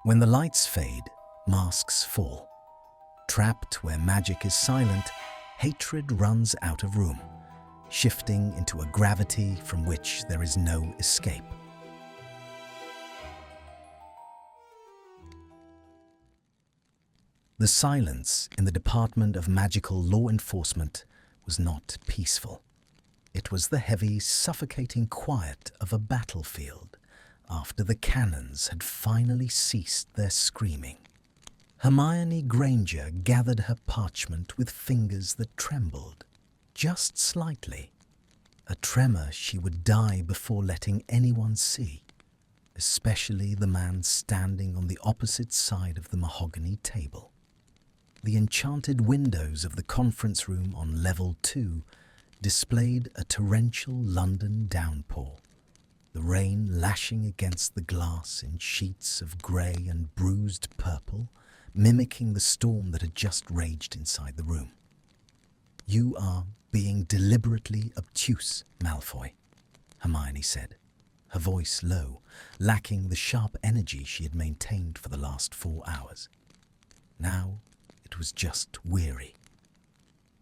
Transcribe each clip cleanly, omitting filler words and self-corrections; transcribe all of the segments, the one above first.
When the lights fade, masks fall. Trapped where magic is silent, hatred runs out of room, shifting into a gravity from which there is no escape. The silence in the Department of Magical Law Enforcement was not peaceful. It was the heavy, suffocating quiet of a battlefield after the cannons had finally ceased their screaming. Hermione Granger gathered her parchment with fingers that trembled, just slightly. A tremor she would die before letting anyone see, especially the man standing on the opposite side of the mahogany table. The enchanted windows of the conference room on level 2 displayed a torrential London downpour, the rain lashing against the glass in sheets of grey and bruised purple, mimicking the storm that had just raged inside the room. "You are being deliberately obtuse, Malfoy," Hermione said, her voice low, lacking the sharp energy she had maintained for the last 4 hours. Now it was just weary.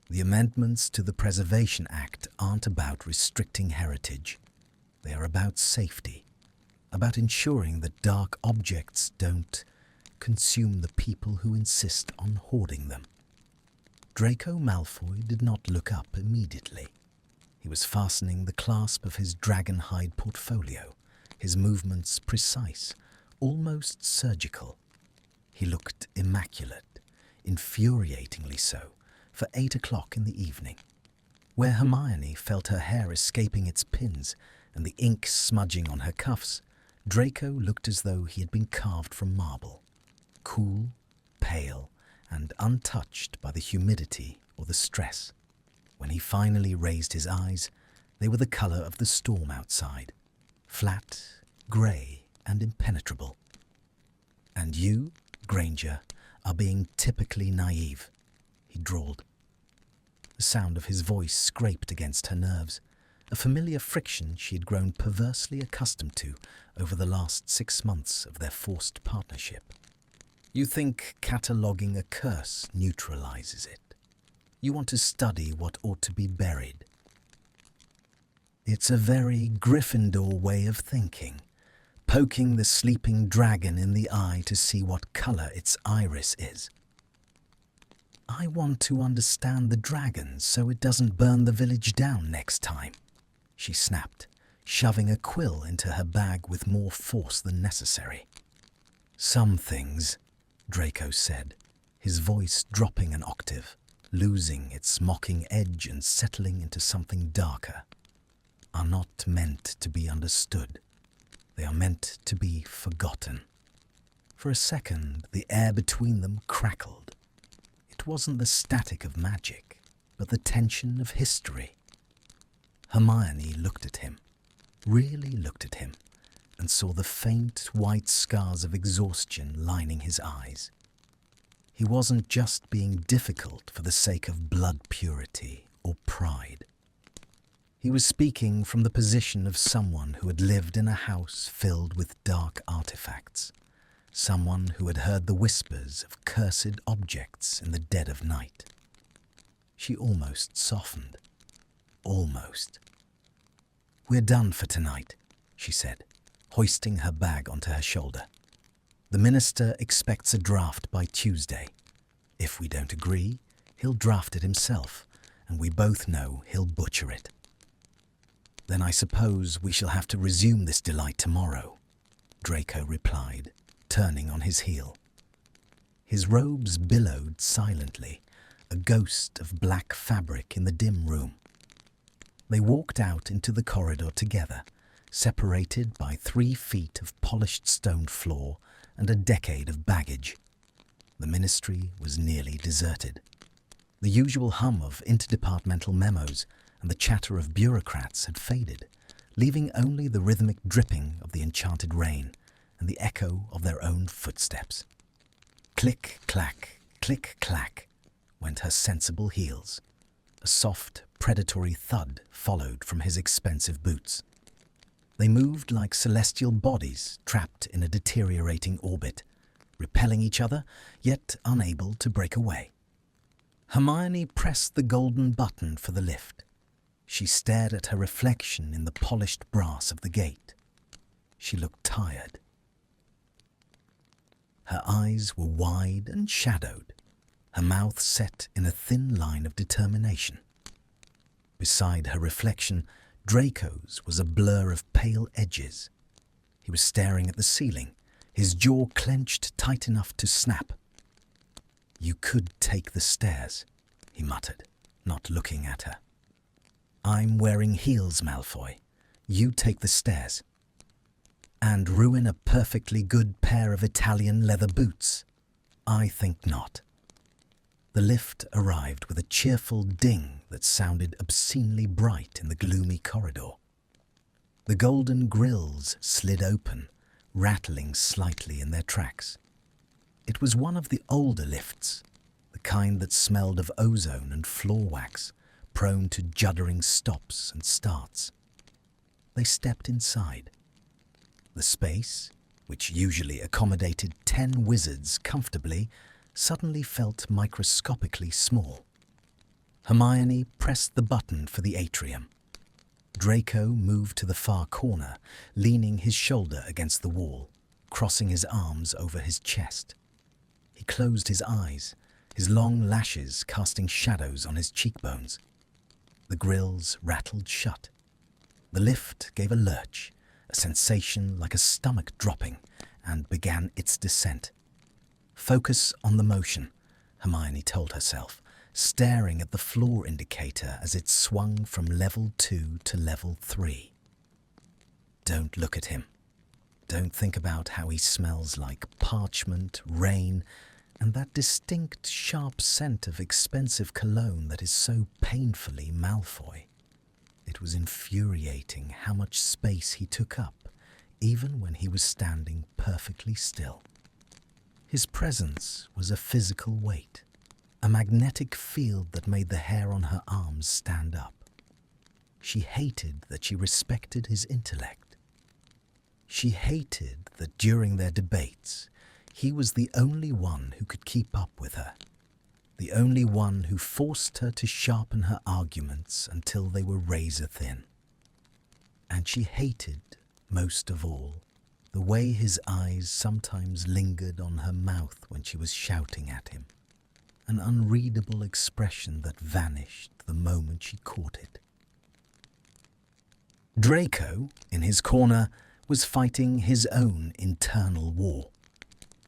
The amendments to the Preservation Act aren't about restricting heritage. They are about safety, about ensuring that dark objects don't consume the people who insist on hoarding them. Draco Malfoy did not look up immediately. He was fastening the clasp of his dragonhide portfolio, his movements precise, almost surgical. He looked immaculate, infuriatingly so, for 8 o'clock in the evening. Where Hermione felt her hair escaping its pins and the ink smudging on her cuffs, Draco looked as though he had been carved from marble, cool, pale, and untouched by the humidity or the stress. When he finally raised his eyes, they were the colour of the storm outside, flat, grey, and impenetrable. "And you, Granger, are being typically naive," he drawled. The sound of his voice scraped against her nerves, a familiar friction she had grown perversely accustomed to over the last 6 months of their forced partnership. "You think cataloguing a curse neutralizes it. You want to study what ought to be buried. It's a very Gryffindor way of thinking, poking the sleeping dragon in the eye to see what colour its iris is." "I want to understand the dragon so it doesn't burn the village down next time," she snapped, shoving a quill into her bag with more force than necessary. "Some things," Draco said, his voice dropping an octave, losing its mocking edge and settling into something darker, "are not meant to be understood. They are meant to be forgotten." For a second, the air between them crackled. It wasn't the static of magic, but the tension of history. Hermione looked at him, really looked at him, and saw the faint white scars of exhaustion lining his eyes. He wasn't just being difficult for the sake of blood purity or pride. He was speaking from the position of someone who had lived in a house filled with dark artifacts, someone who had heard the whispers of cursed objects in the dead of night. She almost softened. Almost. "We're done for tonight," she said, hoisting her bag onto her shoulder. "The minister expects a draft by Tuesday. If we don't agree, he'll draft it himself, and we both know he'll butcher it." "Then I suppose we shall have to resume this delight tomorrow," Draco replied, turning on his heel. His robes billowed silently, a ghost of black fabric in the dim room. They walked out into the corridor together, separated by 3 feet of polished stone floor and a decade of baggage. The ministry was nearly deserted. The usual hum of interdepartmental memos and the chatter of bureaucrats had faded, leaving only the rhythmic dripping of the enchanted rain and the echo of their own footsteps. Click-clack, click-clack went her sensible heels. A soft, predatory thud followed from his expensive boots. They moved like celestial bodies trapped in a deteriorating orbit, repelling each other, yet unable to break away. Hermione pressed the golden button for the lift. She stared at her reflection in the polished brass of the gate. She looked tired. Her eyes were wide and shadowed, her mouth set in a thin line of determination. Beside her reflection, Draco's was a blur of pale edges. He was staring at the ceiling, his jaw clenched tight enough to snap. "You could take the stairs," he muttered, not looking at her. "I'm wearing heels, Malfoy. You take the stairs." "And ruin a perfectly good pair of Italian leather boots? I think not." The lift arrived with a cheerful ding that sounded obscenely bright in the gloomy corridor. The golden grills slid open, rattling slightly in their tracks. It was one of the older lifts, the kind that smelled of ozone and floor wax, prone to juddering stops and starts. They stepped inside. The space, which usually accommodated 10 wizards comfortably, suddenly felt microscopically small. Hermione pressed the button for the atrium. Draco moved to the far corner, leaning his shoulder against the wall, crossing his arms over his chest. He closed his eyes, his long lashes casting shadows on his cheekbones. The grills rattled shut. The lift gave a lurch, a sensation like a stomach dropping, and began its descent. "Focus on the motion," Hermione told herself, staring at the floor indicator as it swung from level 2 to level 3. Don't look at him. Don't think about how he smells like parchment, rain, and that distinct, sharp scent of expensive cologne that is so painfully Malfoy. It was infuriating how much space he took up, even when he was standing perfectly still. His presence was a physical weight, a magnetic field that made the hair on her arms stand up. She hated that she respected his intellect. She hated that during their debates, he was the only one who could keep up with her, the only one who forced her to sharpen her arguments until they were razor thin. And she hated, most of all, the way his eyes sometimes lingered on her mouth when she was shouting at him, an unreadable expression that vanished the moment she caught it. Draco, in his corner, was fighting his own internal war.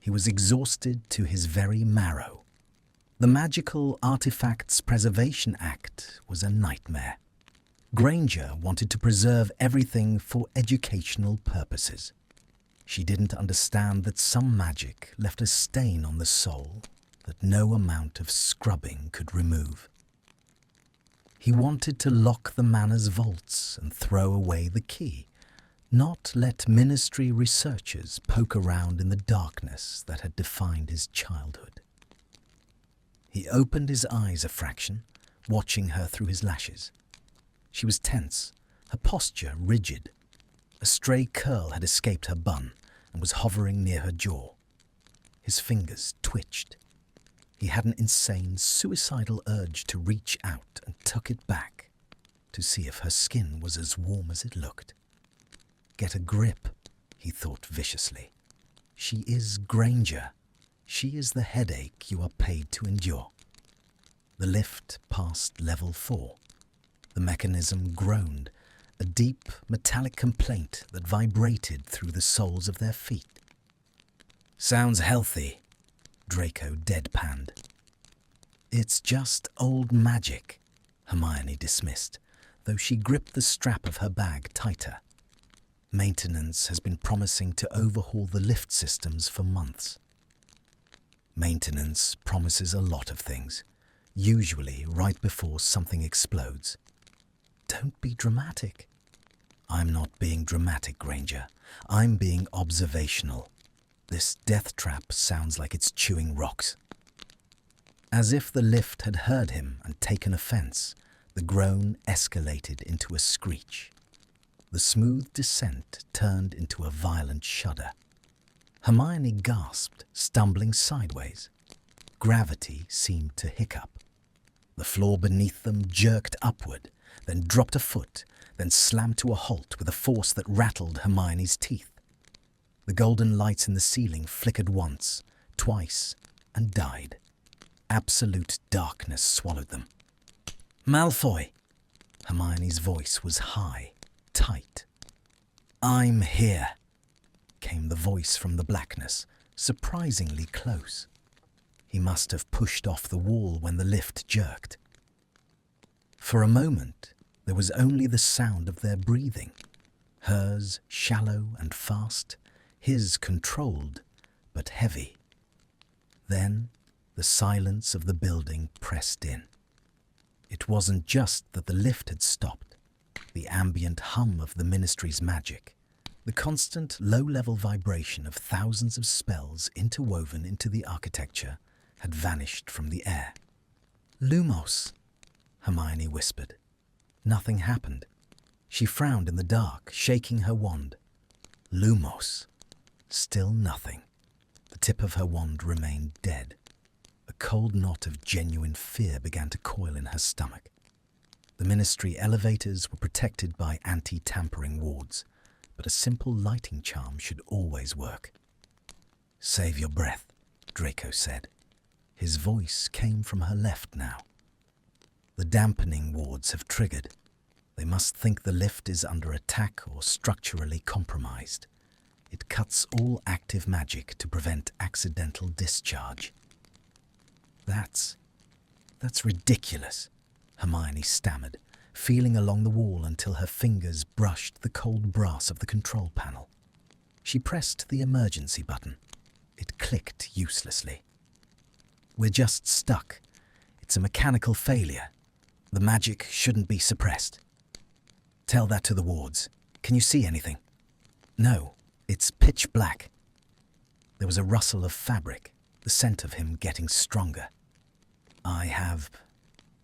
He was exhausted to his very marrow. The Magical Artifacts Preservation Act was a nightmare. Granger wanted to preserve everything for educational purposes. She didn't understand that some magic left a stain on the soul that no amount of scrubbing could remove. He wanted to lock the manor's vaults and throw away the key, not let ministry researchers poke around in the darkness that had defined his childhood. He opened his eyes a fraction, watching her through his lashes. She was tense, her posture rigid. A stray curl had escaped her bun and was hovering near her jaw. His fingers twitched. He had an insane, suicidal urge to reach out and tuck it back, to see if her skin was as warm as it looked. Get a grip, he thought viciously. She is Granger. She is the headache you are paid to endure. The lift passed level 4. The mechanism groaned, a deep, metallic complaint that vibrated through the soles of their feet. "Sounds healthy," Draco deadpanned. "It's just old magic," Hermione dismissed, though she gripped the strap of her bag tighter. Maintenance has been promising to overhaul the lift systems for months. Maintenance promises a lot of things, usually right before something explodes. Don't be dramatic. I'm not being dramatic, Granger. I'm being observational. This death trap sounds like it's chewing rocks. As if the lift had heard him and taken offense, the groan escalated into a screech. The smooth descent turned into a violent shudder. Hermione gasped, stumbling sideways. Gravity seemed to hiccup. The floor beneath them jerked upward, then dropped a foot, then slammed to a halt with a force that rattled Hermione's teeth. The golden lights in the ceiling flickered once, twice, and died. Absolute darkness swallowed them. "Malfoy!" Hermione's voice was high, tight. "I'm here," came the voice from the blackness, surprisingly close. He must have pushed off the wall when the lift jerked. For a moment, there was only the sound of their breathing, hers shallow and fast, his controlled but heavy. Then the silence of the building pressed in. It wasn't just that the lift had stopped. The ambient hum of the Ministry's magic, the constant low-level vibration of thousands of spells interwoven into the architecture, had vanished from the air. "Lumos," Hermione whispered. Nothing happened. She frowned in the dark, shaking her wand. Lumos. Still nothing. The tip of her wand remained dead. A cold knot of genuine fear began to coil in her stomach. The Ministry elevators were protected by anti-tampering wards, but a simple lighting charm should always work. "Save your breath," Draco said. His voice came from her left now. "The dampening wards have triggered. They must think the lift is under attack or structurally compromised. It cuts all active magic to prevent accidental discharge." That's ridiculous," Hermione stammered, feeling along the wall until her fingers brushed the cold brass of the control panel. She pressed the emergency button. It clicked uselessly. "We're just stuck. It's a mechanical failure. The magic shouldn't be suppressed." "Tell that to the wards. Can you see anything?" "No, it's pitch black." There was a rustle of fabric, the scent of him getting stronger.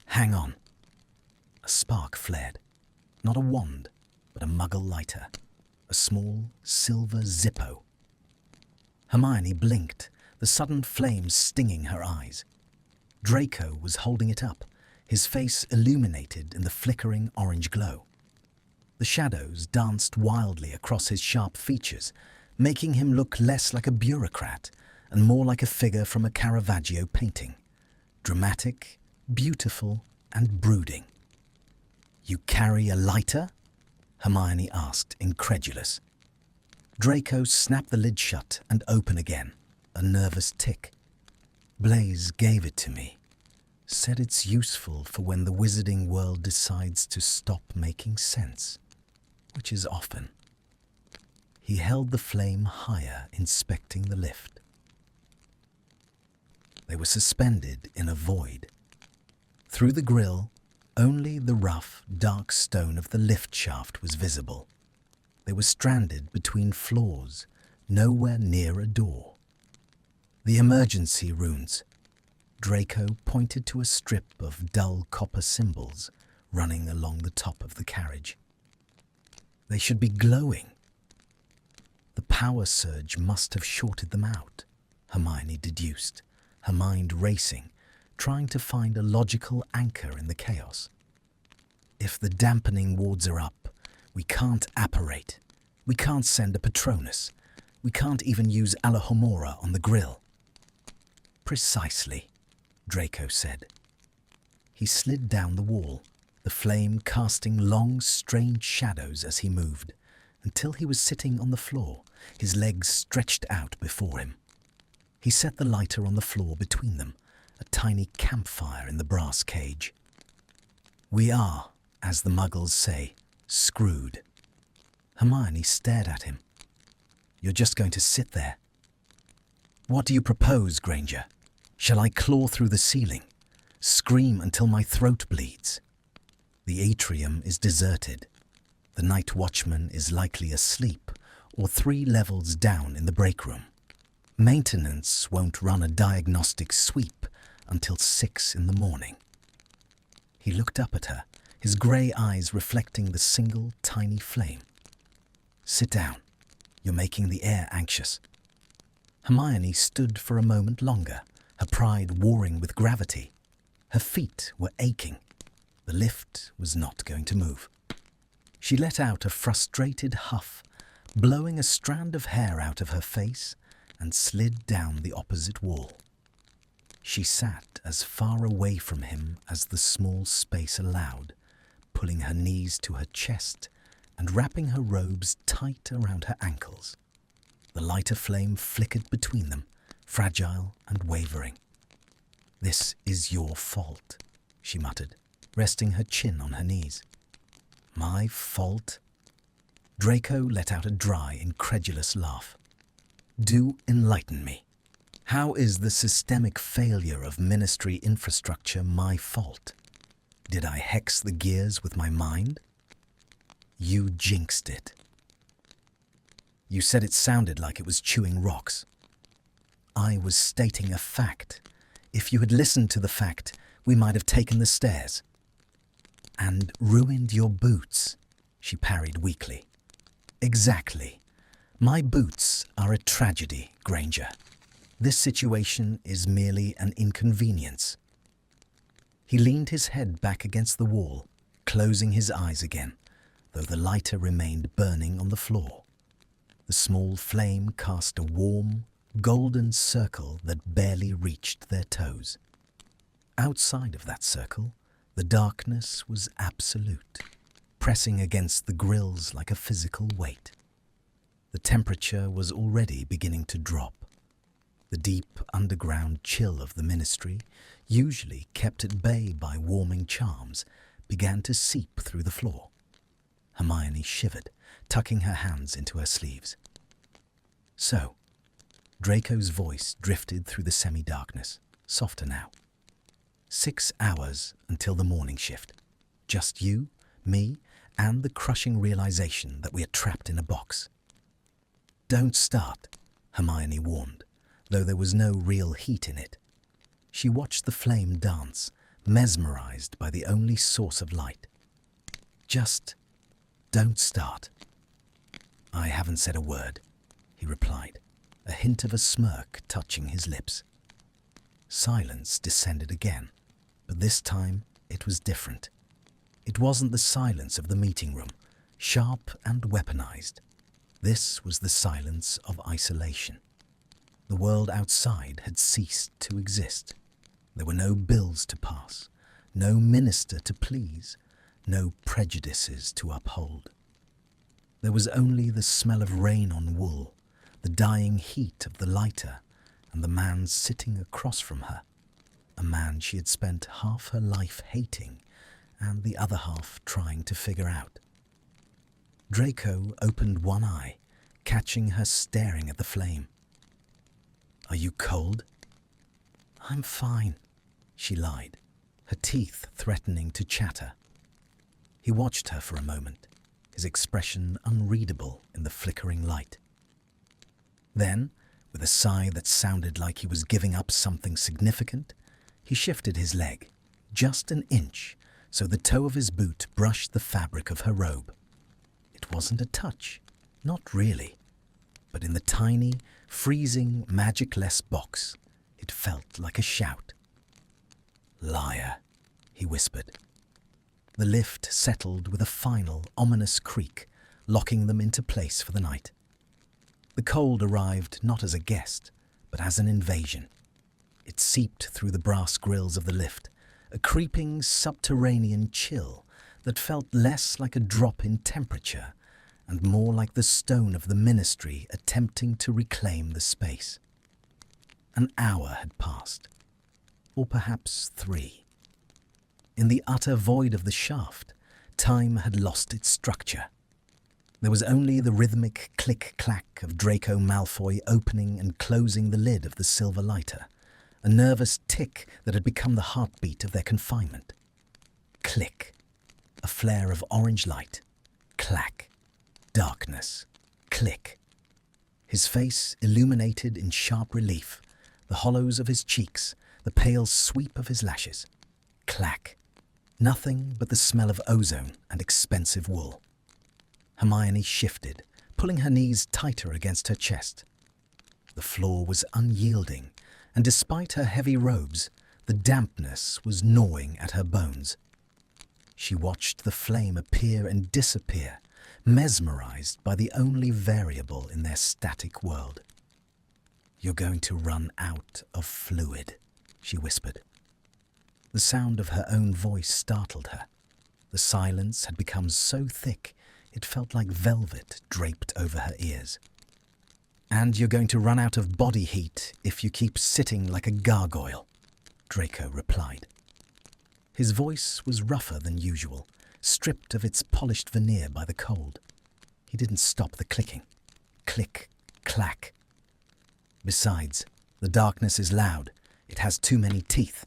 Hang on." A spark flared. Not a wand, but a muggle lighter. A small silver Zippo. Hermione blinked, the sudden flames stinging her eyes. Draco was holding it up, his face illuminated in the flickering orange glow. The shadows danced wildly across his sharp features, making him look less like a bureaucrat and more like a figure from a Caravaggio painting. Dramatic, beautiful, and brooding. "You carry a lighter?" Hermione asked, incredulous. Draco snapped the lid shut and open again, a nervous tick. "Blaise gave it to me. Said it's useful for when the wizarding world decides to stop making sense, which is often." He held the flame higher, inspecting the lift. They were suspended in a void. Through the grille, only the rough, dark stone of the lift shaft was visible. They were stranded between floors, nowhere near a door. "The emergency runes." Draco pointed to a strip of dull copper symbols running along the top of the carriage. "They should be glowing." The power surge must have shorted them out, Hermione deduced, her mind racing, trying to find a logical anchor in the chaos. "If the dampening wards are up, we can't apparate. We can't send a Patronus. We can't even use Alohomora on the grill." "Precisely," Draco said. He slid down the wall, the flame casting long, strange shadows as he moved, until he was sitting on the floor, his legs stretched out before him. He set the lighter on the floor between them, a tiny campfire in the brass cage. "We are, as the Muggles say, screwed." Hermione stared at him. "You're just going to sit there?" "What do you propose, Granger? Shall I claw through the ceiling? Scream until my throat bleeds?" "The atrium is deserted. The night watchman is likely asleep or 3 levels down in the break room. Maintenance won't run a diagnostic sweep until 6 in the morning." He looked up at her, his grey eyes reflecting the single tiny flame. "Sit down. You're making the air anxious." Hermione stood for a moment longer, her pride warring with gravity. Her feet were aching. The lift was not going to move. She let out a frustrated huff, blowing a strand of hair out of her face, and slid down the opposite wall. She sat as far away from him as the small space allowed, pulling her knees to her chest and wrapping her robes tight around her ankles. The lighter flame flickered between them, fragile and wavering. "This is your fault," she muttered, resting her chin on her knees. "My fault?" Draco let out a dry, incredulous laugh. "Do enlighten me. How is the systemic failure of Ministry infrastructure my fault? Did I hex the gears with my mind? You jinxed it. You said it sounded like it was chewing rocks. I was stating a fact. If you had listened to the fact, we might have taken the stairs." "And ruined your boots," she parried weakly. "Exactly. My boots are a tragedy, Granger. This situation is merely an inconvenience." He leaned his head back against the wall, closing his eyes again, though the lighter remained burning on the floor. The small flame cast a warm, golden circle that barely reached their toes. Outside of that circle, the darkness was absolute, pressing against the grills like a physical weight. The temperature was already beginning to drop. The deep underground chill of the Ministry, usually kept at bay by warming charms, began to seep through the floor. Hermione shivered, tucking her hands into her sleeves. "So," Draco's voice drifted through the semi-darkness, softer now. 6 hours until the morning shift. Just you, me, and the crushing realization that we are trapped in a box." "Don't start," Hermione warned, though there was no real heat in it. She watched the flame dance, mesmerized by the only source of light. "Just don't start." "I haven't said a word," he replied, a hint of a smirk touching his lips. Silence descended again, but this time it was different. It wasn't the silence of the meeting room, sharp and weaponized. This was the silence of isolation. The world outside had ceased to exist. There were no bills to pass, no minister to please, no prejudices to uphold. There was only the smell of rain on wool, the dying heat of the lighter, and the man sitting across from her, a man she had spent half her life hating and the other half trying to figure out. Draco opened one eye, catching her staring at the flame. "Are you cold?" "I'm fine," she lied, her teeth threatening to chatter. He watched her for a moment, his expression unreadable in the flickering light. Then, with a sigh that sounded like he was giving up something significant, he shifted his leg, just an inch, so the toe of his boot brushed the fabric of her robe. It wasn't a touch, not really, but in the tiny, freezing, magic-less box, it felt like a shout. "Liar," he whispered. The lift settled with a final, ominous creak, locking them into place for the night. The cold arrived not as a guest, but as an invasion. It seeped through the brass grills of the lift, a creeping subterranean chill that felt less like a drop in temperature and more like the stone of the Ministry attempting to reclaim the space. An hour had passed, or perhaps 3. In the utter void of the shaft, time had lost its structure. There was only the rhythmic click-clack of Draco Malfoy opening and closing the lid of the silver lighter, a nervous tick that had become the heartbeat of their confinement. Click. A flare of orange light. Clack. Darkness. Click. His face illuminated in sharp relief, the hollows of his cheeks, the pale sweep of his lashes. Clack. Nothing but the smell of ozone and expensive wool. Hermione shifted, pulling her knees tighter against her chest. The floor was unyielding, and despite her heavy robes, the dampness was gnawing at her bones. She watched the flame appear and disappear, mesmerized by the only variable in their static world. "You're going to run out of fluid," she whispered. The sound of her own voice startled her. The silence had become so thick it felt like velvet draped over her ears. "And you're going to run out of body heat if you keep sitting like a gargoyle," Draco replied. His voice was rougher than usual, stripped of its polished veneer by the cold. He didn't stop the clicking. Click, clack. "Besides, the darkness is loud. It has too many teeth."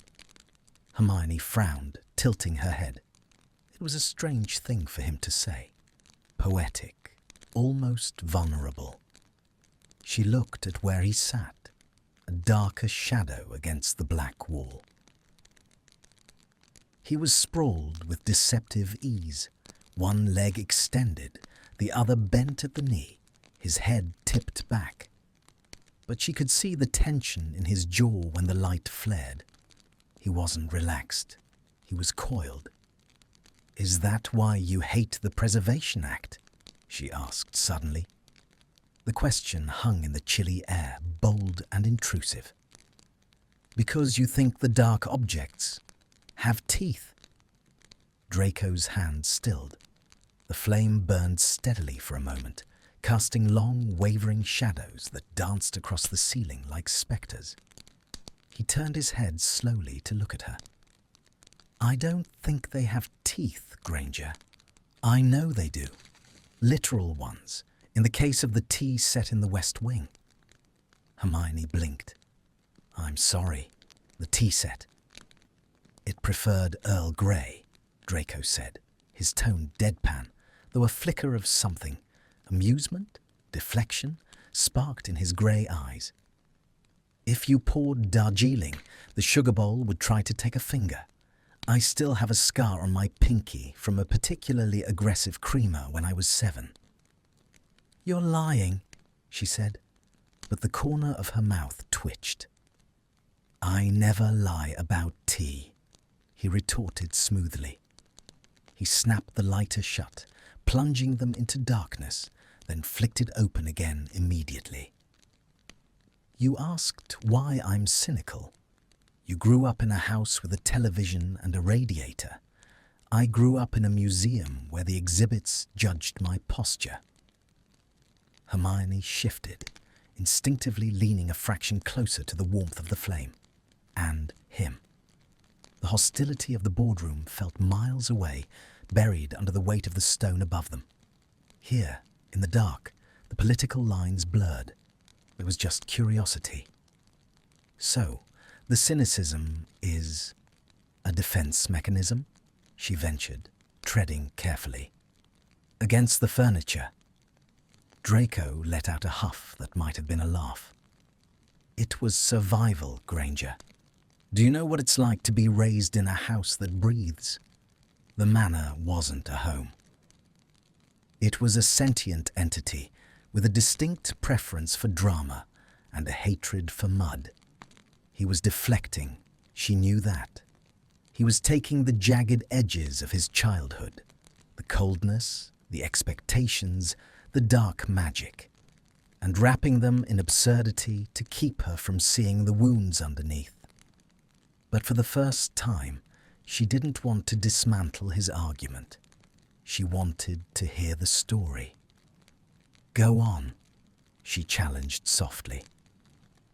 Hermione frowned, tilting her head. It was a strange thing for him to say. Poetic, almost vulnerable. She looked at where he sat, a darker shadow against the black wall. He was sprawled with deceptive ease, one leg extended, the other bent at the knee, his head tipped back. But she could see the tension in his jaw when the light flared. He wasn't relaxed. He was coiled. "Is that why you hate the Preservation Act?" she asked suddenly. The question hung in the chilly air, bold and intrusive. "Because you think the dark objects have teeth?" Draco's hand stilled. The flame burned steadily for a moment, casting long, wavering shadows that danced across the ceiling like spectres. He turned his head slowly to look at her. "I don't think they have teeth, Granger. I know they do. Literal ones, in the case of the tea set in the West Wing." Hermione blinked. "I'm sorry. The tea set." "It preferred Earl Grey," Draco said, his tone deadpan, though a flicker of something, amusement, deflection, sparked in his grey eyes. "If you poured Darjeeling, the sugar bowl would try to take a finger. I still have a scar on my pinky from a particularly aggressive creamer when I was 7. "You're lying," she said, but the corner of her mouth twitched. "I never lie about tea," he retorted smoothly. He snapped the lighter shut, plunging them into darkness, then flicked it open again immediately. "You asked why I'm cynical. You grew up in a house with a television and a radiator. I grew up in a museum where the exhibits judged my posture." Hermione shifted, instinctively leaning a fraction closer to the warmth of the flame. And him. The hostility of the boardroom felt miles away, buried under the weight of the stone above them. Here, in the dark, the political lines blurred. There was just curiosity. "So, the cynicism is a defense mechanism?" she ventured, treading carefully. "Against the furniture." Draco let out a huff that might have been a laugh. "It was survival, Granger. Do you know what it's like to be raised in a house that breathes? The manor wasn't a home. It was a sentient entity with a distinct preference for drama and a hatred for mud. He was deflecting, she knew that. He was taking the jagged edges of his childhood, the coldness, the expectations, the dark magic, and wrapping them in absurdity to keep her from seeing the wounds underneath. But for the first time, she didn't want to dismantle his argument. She wanted to hear the story. "Go on," she challenged softly.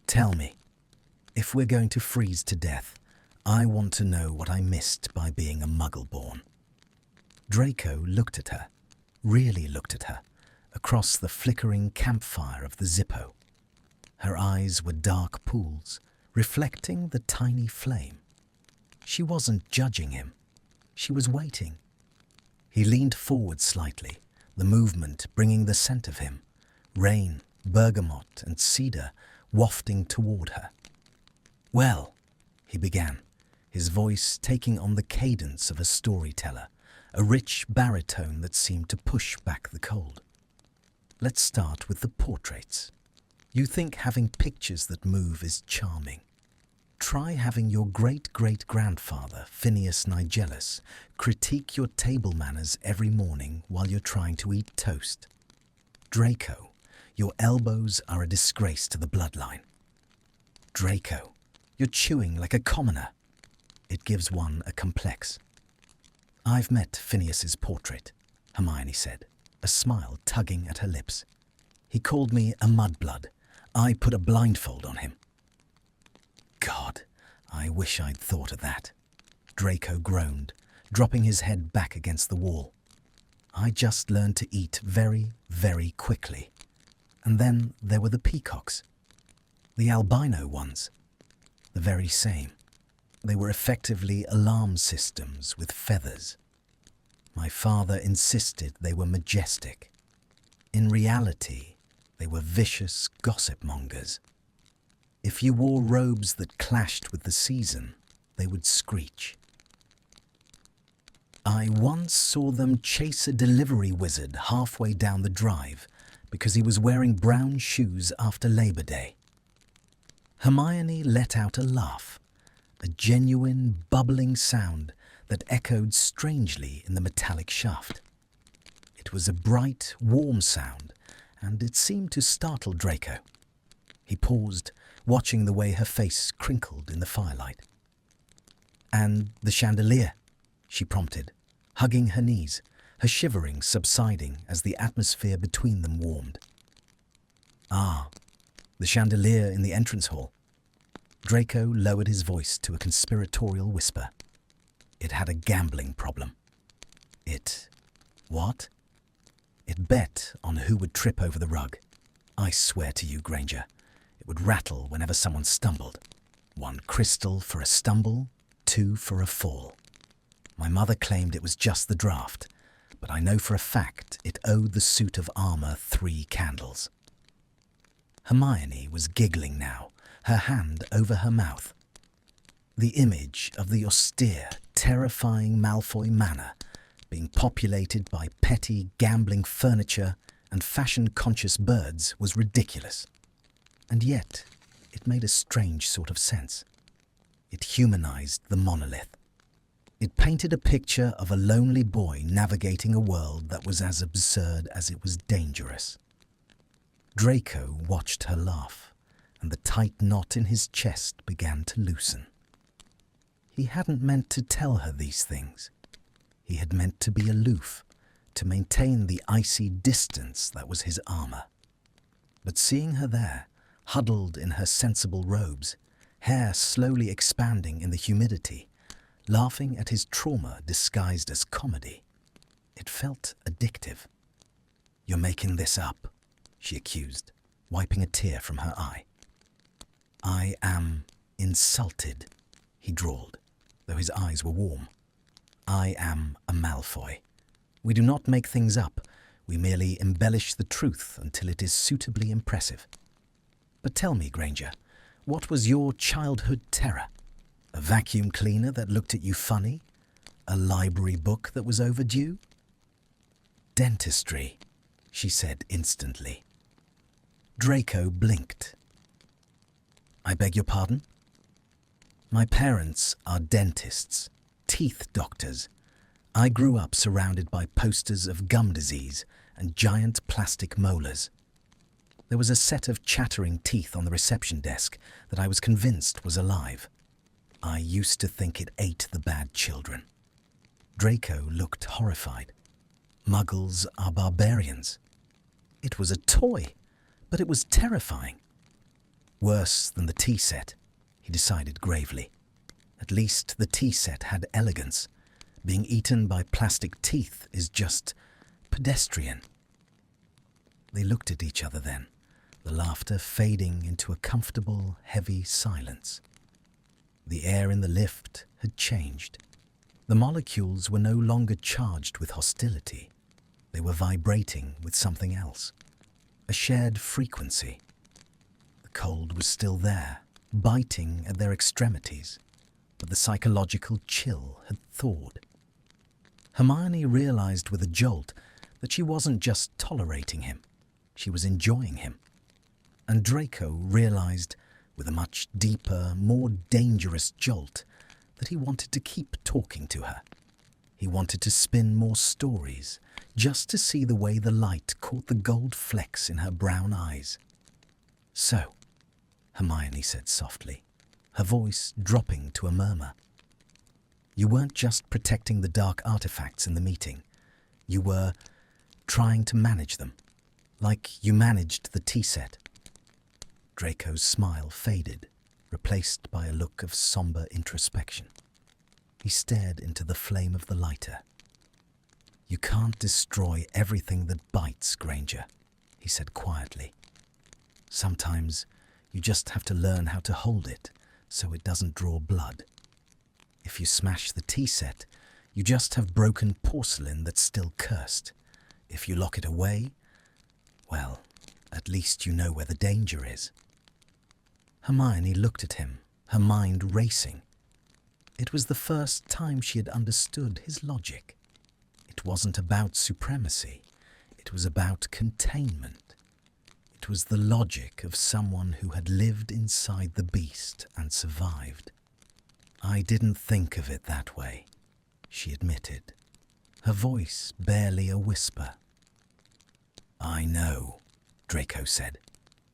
"Tell me. If we're going to freeze to death, I want to know what I missed by being a Muggle-born." Draco looked at her, really looked at her, across the flickering campfire of the Zippo. Her eyes were dark pools, reflecting the tiny flame. She wasn't judging him. She was waiting. He leaned forward slightly, the movement bringing the scent of him, rain, bergamot, and cedar wafting toward her. "Well," he began, his voice taking on the cadence of a storyteller, a rich baritone that seemed to push back the cold. "Let's start with the portraits. You think having pictures that move is charming. Try having your great-great-grandfather, Phineas Nigellus, critique your table manners every morning while you're trying to eat toast. Draco, your elbows are a disgrace to the bloodline. Draco, you're chewing like a commoner. It gives one a complex. I've met Phineas's portrait, Hermione said, a smile tugging at her lips. He called me a mudblood. I put a blindfold on him. God, I wish I'd thought of that. Draco groaned, dropping his head back against the wall. I just learned to eat very, very quickly. And then there were the peacocks. The albino ones. The very same. They were effectively alarm systems with feathers. My father insisted they were majestic. In reality, they were vicious gossip mongers. If you wore robes that clashed with the season, they would screech. I once saw them chase a delivery wizard halfway down the drive because he was wearing brown shoes after Labor Day. Hermione let out a laugh, a genuine, bubbling sound that echoed strangely in the metallic shaft. It was a bright, warm sound, and it seemed to startle Draco. He paused, watching the way her face crinkled in the firelight. "And the chandelier," she prompted, hugging her knees, her shivering subsiding as the atmosphere between them warmed. "Ah, the chandelier in the entrance hall." Draco lowered his voice to a conspiratorial whisper. "It had a gambling problem. What? It bet on who would trip over the rug. I swear to you, Granger, it would rattle whenever someone stumbled. 1 crystal for a stumble, 2 for a fall. My mother claimed it was just the draft, but I know for a fact it owed the suit of armor 3 candles." Hermione was giggling now, her hand over her mouth. The image of the austere, terrifying Malfoy Manor being populated by petty, gambling furniture and fashion-conscious birds was ridiculous. And yet, it made a strange sort of sense. It humanized the monolith. It painted a picture of a lonely boy navigating a world that was as absurd as it was dangerous. Draco watched her laugh, and the tight knot in his chest began to loosen. He hadn't meant to tell her these things. He had meant to be aloof, to maintain the icy distance that was his armor. But seeing her there, huddled in her sensible robes, hair slowly expanding in the humidity, laughing at his trauma disguised as comedy, it felt addictive. "You're making this up," she accused, wiping a tear from her eye. "I am insulted," he drawled, though his eyes were warm. "I am a Malfoy. We do not make things up. We merely embellish the truth until it is suitably impressive. But tell me, Granger, what was your childhood terror? A vacuum cleaner that looked at you funny? A library book that was overdue?" "Dentistry," she said instantly. Draco blinked. "I beg your pardon?" "My parents are dentists, teeth doctors. I grew up surrounded by posters of gum disease and giant plastic molars. There was a set of chattering teeth on the reception desk that I was convinced was alive. I used to think it ate the bad children." Draco looked horrified. "Muggles are barbarians." It was a toy, but it was terrifying. Worse than the tea set, he decided gravely. At least the tea set had elegance. Being eaten by plastic teeth is just pedestrian. They looked at each other then, the laughter fading into a comfortable, heavy silence. The air in the lift had changed. The molecules were no longer charged with hostility. They were vibrating with something else, a shared frequency. The cold was still there, biting at their extremities, but the psychological chill had thawed. Hermione realized with a jolt that she wasn't just tolerating him, she was enjoying him. And Draco realized, with a much deeper, more dangerous jolt, that he wanted to keep talking to her. He wanted to spin more stories, just to see the way the light caught the gold flecks in her brown eyes. "So," Hermione said softly, her voice dropping to a murmur, "you weren't just protecting the dark artifacts in the meeting. You were trying to manage them, like you managed the tea set." Draco's smile faded, replaced by a look of somber introspection. He stared into the flame of the lighter. "You can't destroy everything that bites, Granger," he said quietly. "Sometimes you just have to learn how to hold it so it doesn't draw blood. If you smash the tea set, you just have broken porcelain that's still cursed. If you lock it away, well, at least you know where the danger is." Hermione looked at him, her mind racing. It was the first time she had understood his logic. It wasn't about supremacy. It was about containment. It was the logic of someone who had lived inside the beast and survived. "I didn't think of it that way," she admitted, her voice barely a whisper. "I know," Draco said.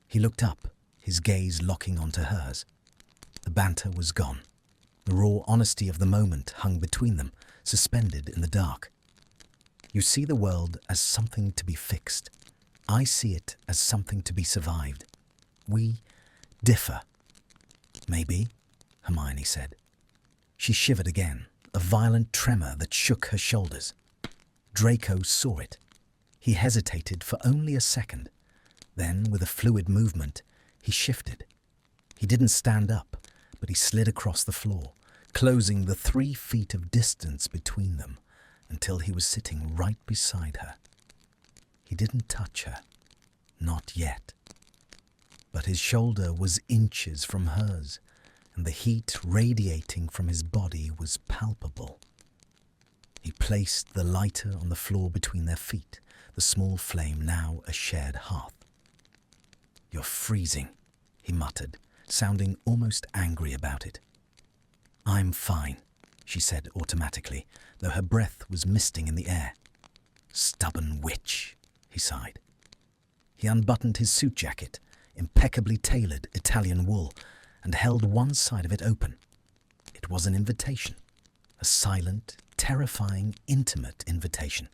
He looked up, his gaze locking onto hers. The banter was gone. The raw honesty of the moment hung between them, suspended in the dark. "You see the world as something to be fixed. I see it as something to be survived. We differ." "Maybe," Hermione said. She shivered again, a violent tremor that shook her shoulders. Draco saw it. He hesitated for only a second. Then, with a fluid movement, he shifted. He didn't stand up, but he slid across the floor, closing the 3 feet of distance between them until he was sitting right beside her. He didn't touch her. Not yet. But his shoulder was inches from hers, and the heat radiating from his body was palpable. He placed the lighter on the floor between their feet, the small flame now a shared hearth. "You're freezing," he muttered, sounding almost angry about it. "I'm fine," she said automatically, though her breath was misting in the air. "Stubborn witch," he sighed. He unbuttoned his suit jacket, impeccably tailored Italian wool, and held one side of it open. It was an invitation, a silent, terrifying, intimate invitation.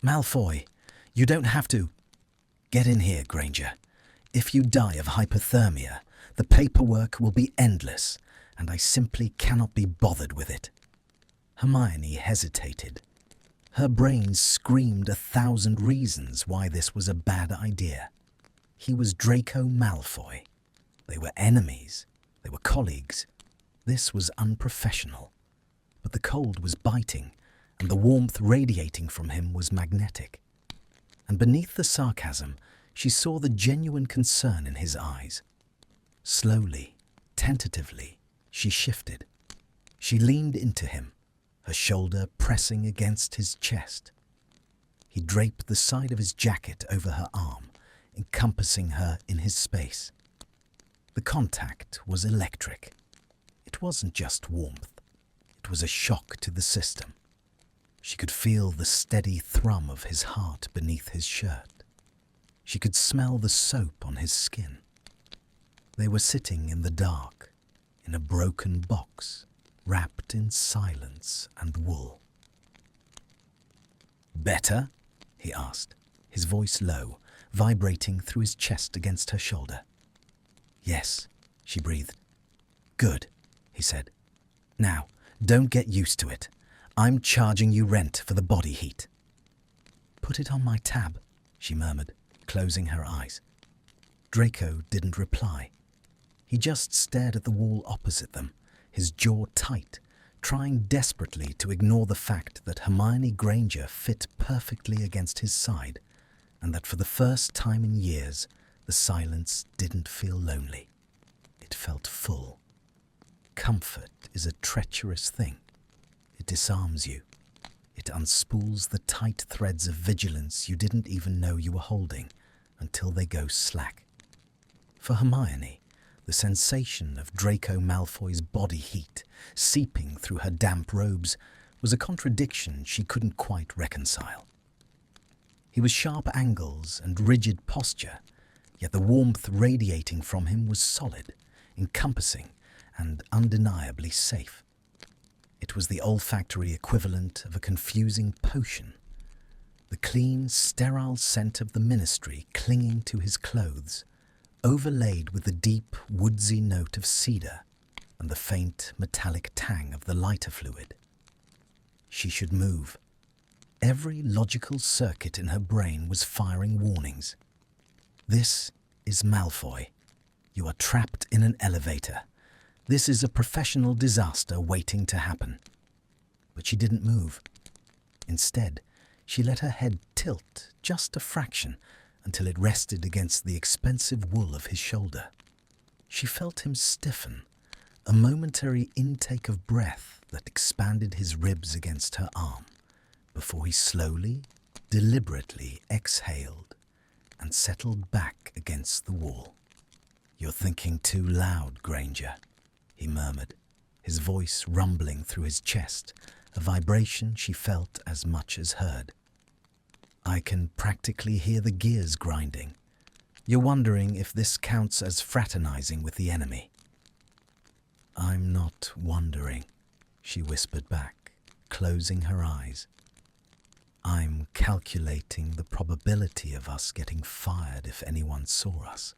"Malfoy, you don't have to—" "Get in here, Granger. If you die of hypothermia, the paperwork will be endless, and I simply cannot be bothered with it." Hermione hesitated. Her brain screamed 1,000 reasons why this was a bad idea. He was Draco Malfoy. They were enemies. They were colleagues. This was unprofessional. But the cold was biting, and the warmth radiating from him was magnetic. And beneath the sarcasm, she saw the genuine concern in his eyes. Slowly, tentatively, she shifted. She leaned into him, her shoulder pressing against his chest. He draped the side of his jacket over her arm, encompassing her in his space. The contact was electric. It wasn't just warmth. It was a shock to the system. She could feel the steady thrum of his heart beneath his shirt. She could smell the soap on his skin. They were sitting in the dark, in a broken box, wrapped in silence and wool. "Better?" he asked, his voice low, vibrating through his chest against her shoulder. "Yes," she breathed. "Good," he said. "Now, don't get used to it. I'm charging you rent for the body heat." "Put it on my tab," she murmured, closing her eyes. Draco didn't reply. He just stared at the wall opposite them, his jaw tight, trying desperately to ignore the fact that Hermione Granger fit perfectly against his side, and that for the first time in years, the silence didn't feel lonely. It felt full. Comfort is a treacherous thing. It disarms you. It unspools the tight threads of vigilance you didn't even know you were holding until they go slack. For Hermione, the sensation of Draco Malfoy's body heat seeping through her damp robes was a contradiction she couldn't quite reconcile. He was sharp angles and rigid posture, yet the warmth radiating from him was solid, encompassing, and undeniably safe. It was the olfactory equivalent of a confusing potion. The clean, sterile scent of the ministry clinging to his clothes, overlaid with the deep, woodsy note of cedar and the faint, metallic tang of the lighter fluid. She should move. Every logical circuit in her brain was firing warnings. This is Malfoy. You are trapped in an elevator. This is a professional disaster waiting to happen. But she didn't move. Instead, she let her head tilt just a fraction until it rested against the expensive wool of his shoulder. She felt him stiffen, a momentary intake of breath that expanded his ribs against her arm, before he slowly, deliberately exhaled and settled back against the wall. "You're thinking too loud, Granger," he murmured, his voice rumbling through his chest, a vibration she felt as much as heard. "I can practically hear the gears grinding. You're wondering if this counts as fraternizing with the enemy." "I'm not wondering," she whispered back, closing her eyes. "I'm calculating the probability of us getting fired if anyone saw us."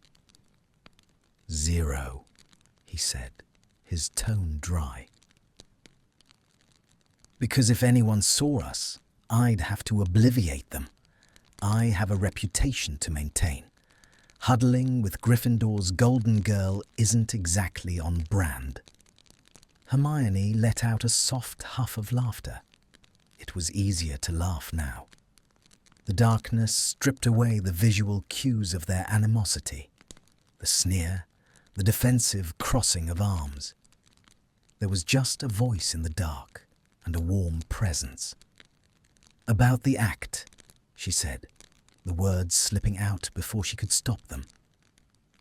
"0, he said, his tone dry. "Because if anyone saw us, I'd have to obliviate them. I have a reputation to maintain. Huddling with Gryffindor's golden girl isn't exactly on brand." Hermione let out a soft huff of laughter. It was easier to laugh now. The darkness stripped away the visual cues of their animosity, the sneer, the defensive crossing of arms. There was just a voice in the dark and a warm presence. "About the act," she said, the words slipping out before she could stop them.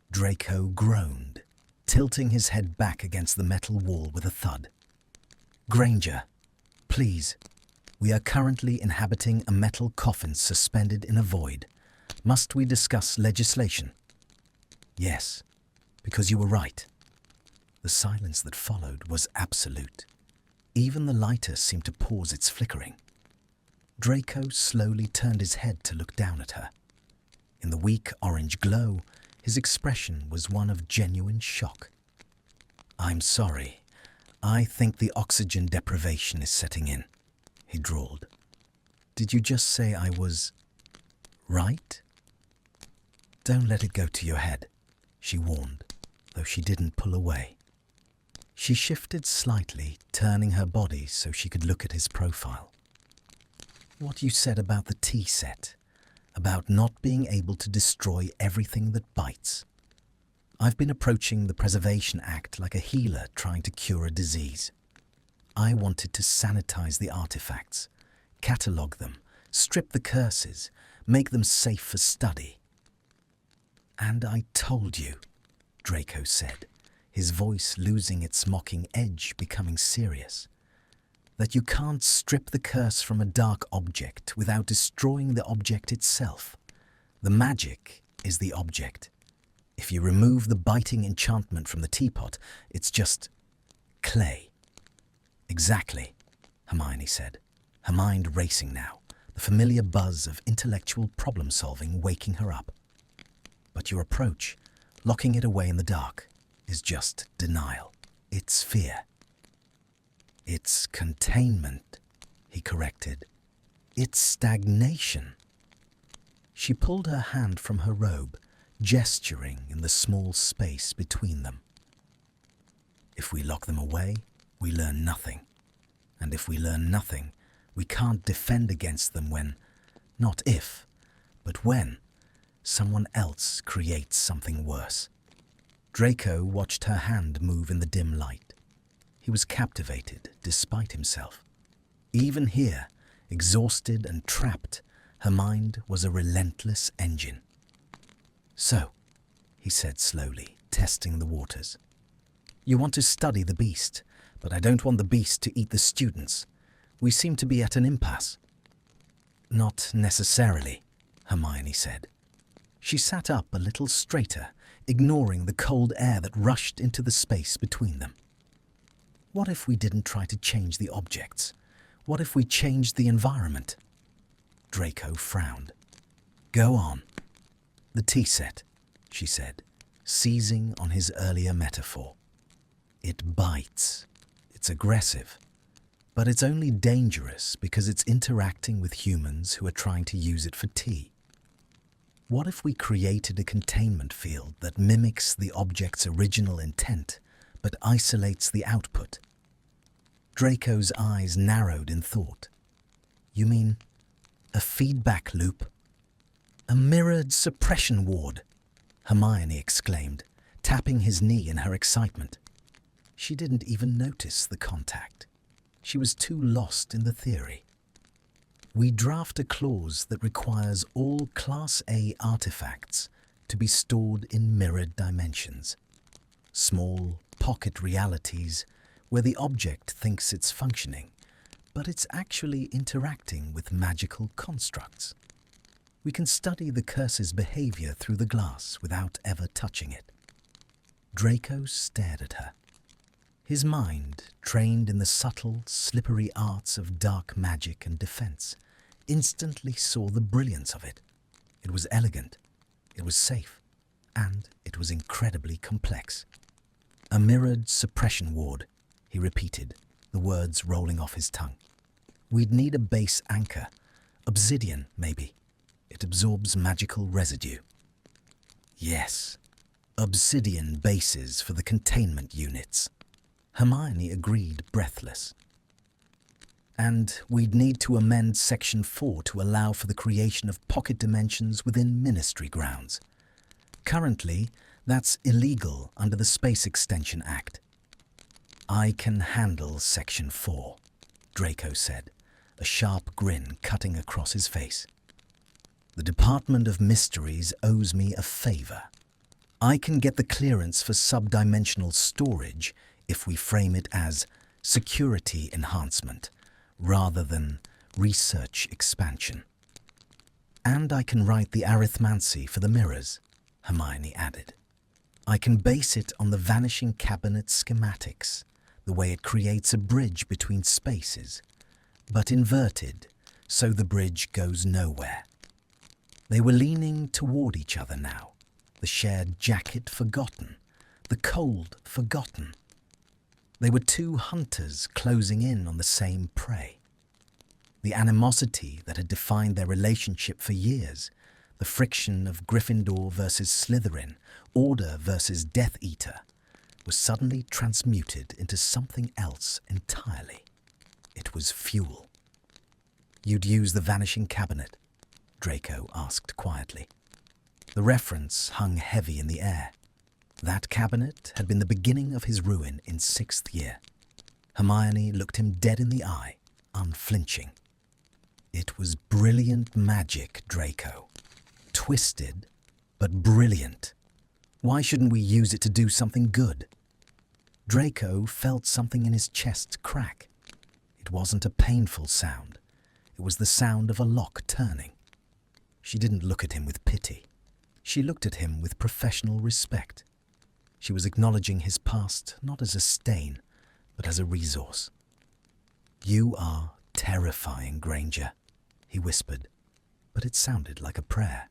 Draco groaned, tilting his head back against the metal wall with a thud. "Granger, please. We are currently inhabiting a metal coffin suspended in a void. Must we discuss legislation?" "Yes, because you were right." The silence that followed was absolute. Even the lighter seemed to pause its flickering. Draco slowly turned his head to look down at her. In the weak orange glow, his expression was one of genuine shock. "I'm sorry. I think the oxygen deprivation is setting in," he drawled. "Did you just say I was right?" "Don't let it go to your head," she warned, though she didn't pull away. She shifted slightly, turning her body so she could look at his profile. "What you said about the tea set, about not being able to destroy everything that bites. I've been approaching the Preservation Act like a healer trying to cure a disease. I wanted to sanitize the artifacts, catalogue them, strip the curses, make them safe for study." "And I told you," Draco said, his voice losing its mocking edge, becoming serious, "that you can't strip the curse from a dark object without destroying the object itself. The magic is the object. If you remove the biting enchantment from the teapot, it's just clay." "Exactly," Hermione said, her mind racing now, the familiar buzz of intellectual problem-solving waking her up. "But your approach, locking it away in the dark, is just denial. It's fear." "It's containment," he corrected. "It's stagnation." She pulled her hand from her robe, gesturing in the small space between them. "If we lock them away, we learn nothing. And if we learn nothing, we can't defend against them when, not if, but when, someone else creates something worse." Draco watched her hand move in the dim light. He was captivated despite himself. Even here, exhausted and trapped, her mind was a relentless engine. "So," he said slowly, testing the waters. You want to study the beast, but I don't want the beast to eat the students. We seem to be at an impasse. Not necessarily, Hermione said. She sat up a little straighter, ignoring the cold air that rushed into the space between them. What if we didn't try to change the objects? What if we changed the environment? Draco frowned. Go on. The tea set, she said, seizing on his earlier metaphor. It bites. It's aggressive. But it's only dangerous because it's interacting with humans who are trying to use it for tea. What if we created a containment field that mimics the object's original intent but isolates the output? Draco's eyes narrowed in thought. You mean a feedback loop? A mirrored suppression ward, Hermione exclaimed, tapping his knee in her excitement. She didn't even notice the contact. She was too lost in the theory. We draft a clause that requires all Class A artifacts to be stored in mirrored dimensions. Small, pocket realities where the object thinks it's functioning, but it's actually interacting with magical constructs. We can study the curse's behavior through the glass without ever touching it. Draco stared at her. His mind, trained in the subtle, slippery arts of dark magic and defense, instantly saw the brilliance of it. It was elegant, it was safe, and it was incredibly complex. A mirrored suppression ward, he repeated, the words rolling off his tongue. We'd need a base anchor, obsidian maybe. It absorbs magical residue. Yes, obsidian bases for the containment units. Hermione agreed, breathless. And we'd need to amend Section 4 to allow for the creation of pocket dimensions within Ministry grounds. Currently, that's illegal under the Space Extension Act. I can handle Section 4, Draco said, a sharp grin cutting across his face. The Department of Mysteries owes me a favor. I can get the clearance for subdimensional storage if we frame it as security enhancement rather than research expansion. And I can write the arithmancy for the mirrors, Hermione added. I can base it on the Vanishing Cabinet schematics, the way it creates a bridge between spaces, but inverted so the bridge goes nowhere. They were leaning toward each other now, the shared jacket forgotten, the cold forgotten. They were two hunters closing in on the same prey. The animosity that had defined their relationship for years, the friction of Gryffindor versus Slytherin, Order versus Death Eater, was suddenly transmuted into something else entirely. It was fuel. You'd use the Vanishing Cabinet? Draco asked quietly. The reference hung heavy in the air. That cabinet had been the beginning of his ruin in 6th year. Hermione looked him dead in the eye, unflinching. It was brilliant magic, Draco. Twisted, but brilliant. Why shouldn't we use it to do something good? Draco felt something in his chest crack. It wasn't a painful sound. It was the sound of a lock turning. She didn't look at him with pity. She looked at him with professional respect. She was acknowledging his past not as a stain, but as a resource. You are terrifying, Granger, he whispered, but it sounded like a prayer.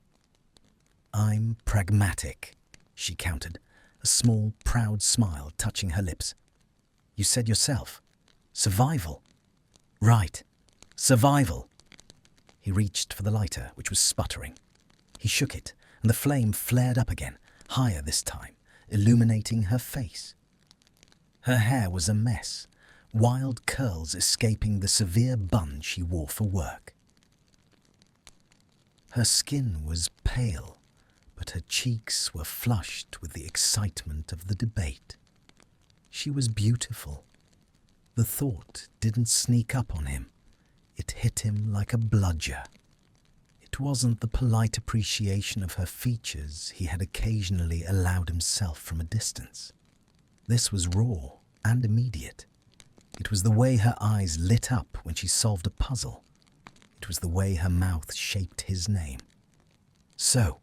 I'm pragmatic, she countered, a small, proud smile touching her lips. You said yourself, survival. Right, survival. He reached for the lighter, which was sputtering. He shook it, and the flame flared up again, higher this time, illuminating her face. Her hair was a mess, wild curls escaping the severe bun she wore for work. Her skin was pale, but her cheeks were flushed with the excitement of the debate. She was beautiful. The thought didn't sneak up on him. It hit him like a bludger. It It wasn't the polite appreciation of her features he had occasionally allowed himself from a distance. This was raw and immediate. It was the way her eyes lit up when she solved a puzzle. It was the way her mouth shaped his name. "So,"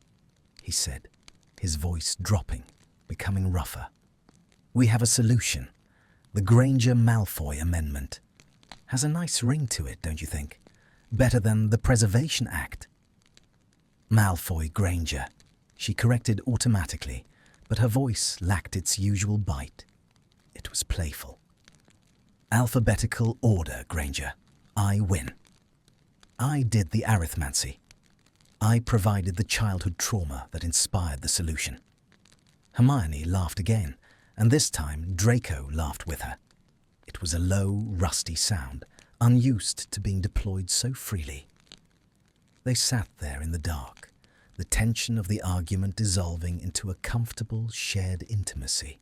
he said, his voice dropping, becoming rougher. "We have a solution. The Granger-Malfoy Amendment. Has a nice ring to it, don't you think? Better than the Preservation Act." "Malfoy Granger," she corrected automatically, but her voice lacked its usual bite. It was playful. "Alphabetical order, Granger. I win. I did the arithmancy. I provided the childhood trauma that inspired the solution." Hermione laughed again, and this time Draco laughed with her. It was a low, rusty sound, unused to being deployed so freely. They sat there in the dark, the tension of the argument dissolving into a comfortable, shared intimacy.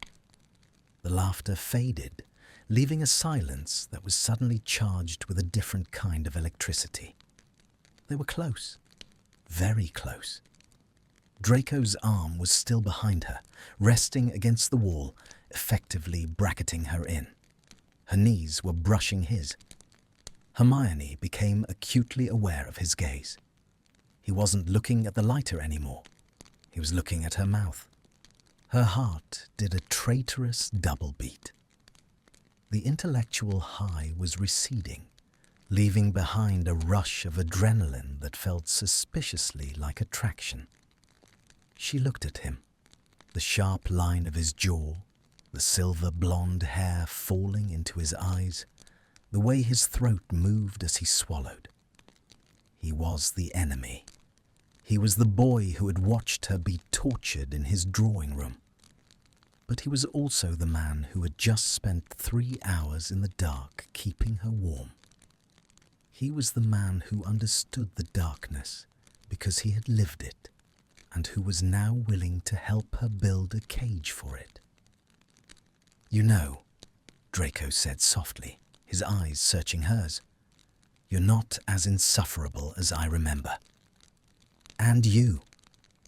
The laughter faded, leaving a silence that was suddenly charged with a different kind of electricity. They were close, very close. Draco's arm was still behind her, resting against the wall, effectively bracketing her in. Her knees were brushing his. Hermione became acutely aware of his gaze. He wasn't looking at the lighter anymore. He was looking at her mouth. Her heart did a traitorous double beat. The intellectual high was receding, leaving behind a rush of adrenaline that felt suspiciously like attraction. She looked at him, the sharp line of his jaw, the silver blonde hair falling into his eyes, the way his throat moved as he swallowed. He was the enemy. He was the boy who had watched her be tortured in his drawing room. But he was also the man who had just spent 3 hours in the dark keeping her warm. He was the man who understood the darkness because he had lived it, and who was now willing to help her build a cage for it. "You know," Draco said softly, his eyes searching hers, "you're not as insufferable as I remember." "And you,"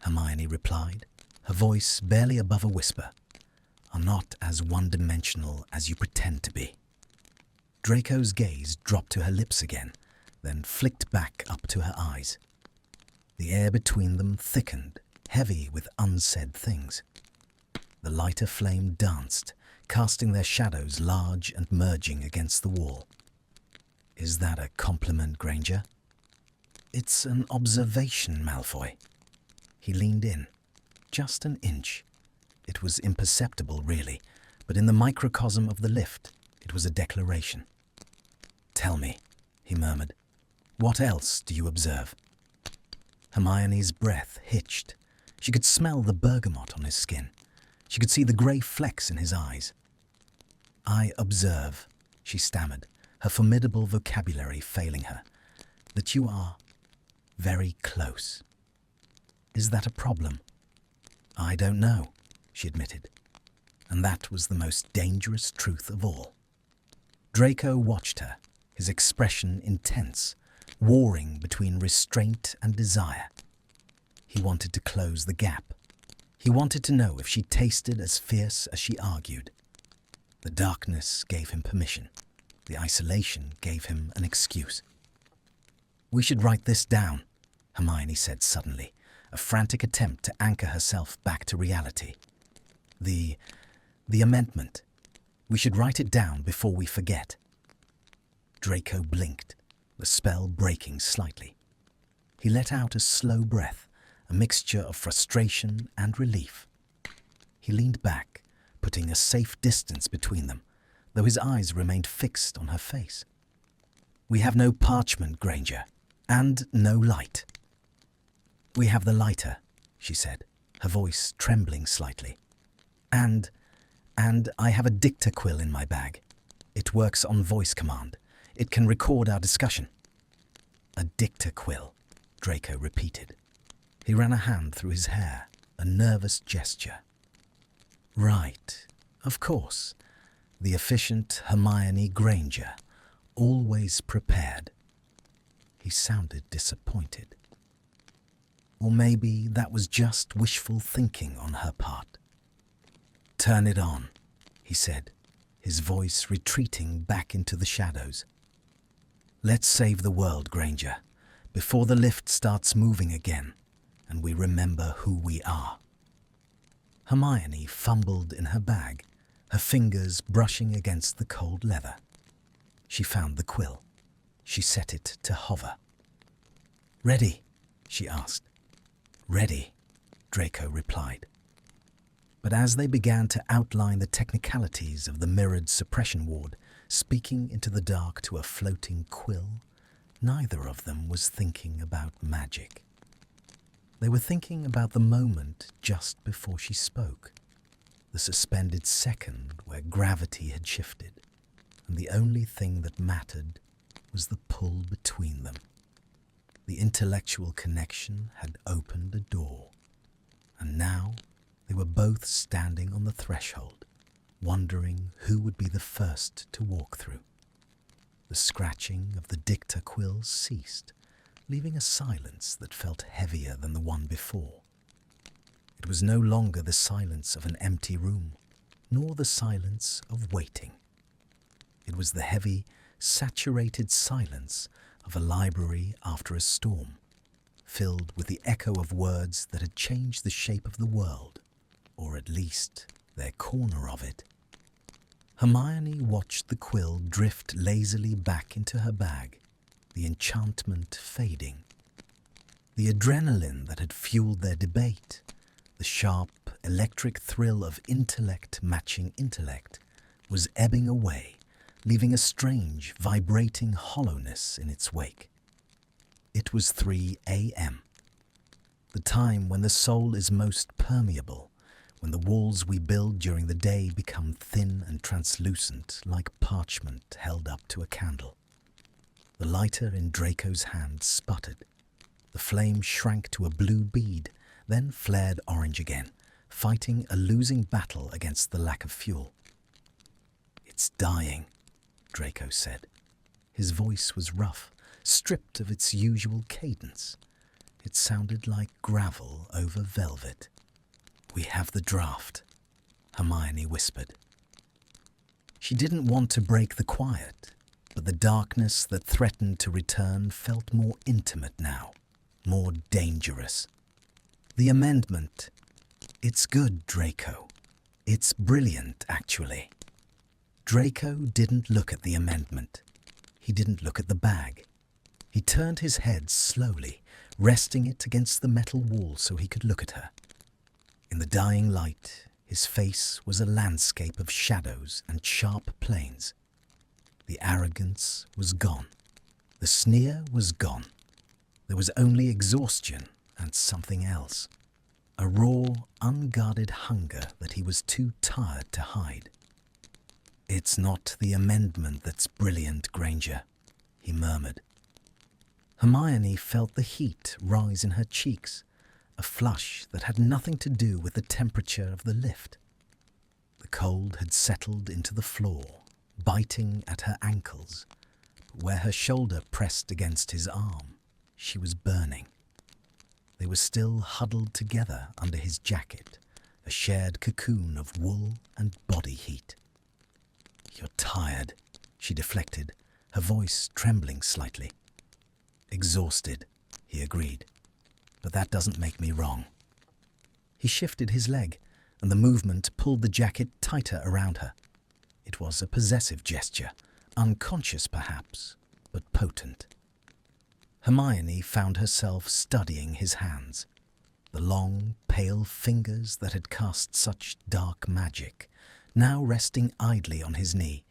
Hermione replied, her voice barely above a whisper, "are not as one-dimensional as you pretend to be." Draco's gaze dropped to her lips again, then flicked back up to her eyes. The air between them thickened, heavy with unsaid things. The lighter flame danced, casting their shadows large and merging against the wall. "Is that a compliment, Granger?" "It's an observation, Malfoy." He leaned in, just an inch. It was imperceptible, really, but in the microcosm of the lift, it was a declaration. "Tell me," he murmured, "what else do you observe?" Hermione's breath hitched. She could smell the bergamot on his skin. She could see the grey flecks in his eyes. "I observe," she stammered, her formidable vocabulary failing her, "that you are very close. Is that a problem?" "I don't know," she admitted. And that was the most dangerous truth of all. Draco watched her, his expression intense, warring between restraint and desire. He wanted to close the gap. He wanted to know if she tasted as fierce as she argued. The darkness gave him permission. The isolation gave him an excuse. "We should write this down," Hermione said suddenly, a frantic attempt to anchor herself back to reality. The amendment. We should write it down before we forget." Draco blinked, the spell breaking slightly. He let out a slow breath, a mixture of frustration and relief. He leaned back, putting a safe distance between them, though his eyes remained fixed on her face. "We have no parchment, Granger, and no light." "We have the lighter," she said, her voice trembling slightly. And I have a dictaquill in my bag. It works on voice command. It can record our discussion." "A dictaquill," Draco repeated. He ran a hand through his hair, a nervous gesture. "Right, of course. The efficient Hermione Granger, always prepared." He sounded disappointed. Or maybe that was just wishful thinking on her part. "Turn it on," he said, his voice retreating back into the shadows. "Let's save the world, Granger, before the lift starts moving again and we remember who we are." Hermione fumbled in her bag, her fingers brushing against the cold leather. She found the quill. She set it to hover. "Ready?" she asked. "Ready," Draco replied. But as they began to outline the technicalities of the mirrored suppression ward, speaking into the dark to a floating quill, neither of them was thinking about magic. They were thinking about the moment just before she spoke, the suspended second where gravity had shifted, and the only thing that mattered was the pull between them. The intellectual connection had opened a door, and now they were both standing on the threshold, wondering who would be the first to walk through. The scratching of the dicta quills ceased, leaving a silence that felt heavier than the one before. It was no longer the silence of an empty room, nor the silence of waiting. It was the heavy, saturated silence of a library after a storm, filled with the echo of words that had changed the shape of the world, or at least their corner of it. Hermione watched the quill drift lazily back into her bag, the enchantment fading. The adrenaline that had fueled their debate, the sharp, electric thrill of intellect matching intellect, was ebbing away, leaving a strange, vibrating hollowness in its wake. It was 3 a.m., the time when the soul is most permeable, when the walls we build during the day become thin and translucent like parchment held up to a candle. The lighter in Draco's hand sputtered. The flame shrank to a blue bead, then flared orange again, fighting a losing battle against the lack of fuel. "It's dying," Draco said. His voice was rough, stripped of its usual cadence. It sounded like gravel over velvet. "We have the draft," Hermione whispered. She didn't want to break the quiet, but the darkness that threatened to return felt more intimate now, more dangerous. "The amendment. It's good, Draco. It's brilliant, actually." Draco didn't look at the amendment. He didn't look at the bag. He turned his head slowly, resting it against the metal wall so he could look at her. In the dying light, his face was a landscape of shadows and sharp planes. The arrogance was gone. The sneer was gone. There was only exhaustion and something else. A raw, unguarded hunger that he was too tired to hide. "It's not the amendment that's brilliant, Granger," he murmured. Hermione felt the heat rise in her cheeks, a flush that had nothing to do with the temperature of the lift. The cold had settled into the floor, biting at her ankles, but where her shoulder pressed against his arm, she was burning. They were still huddled together under his jacket, a shared cocoon of wool and body heat. "You're tired," she deflected, her voice trembling slightly. "Exhausted," he agreed, "but that doesn't make me wrong." He shifted his leg, and the movement pulled the jacket tighter around her. It was a possessive gesture, unconscious perhaps, but potent. Hermione found herself studying his hands, the long, pale fingers that had cast such dark magic, now resting idly on his knee,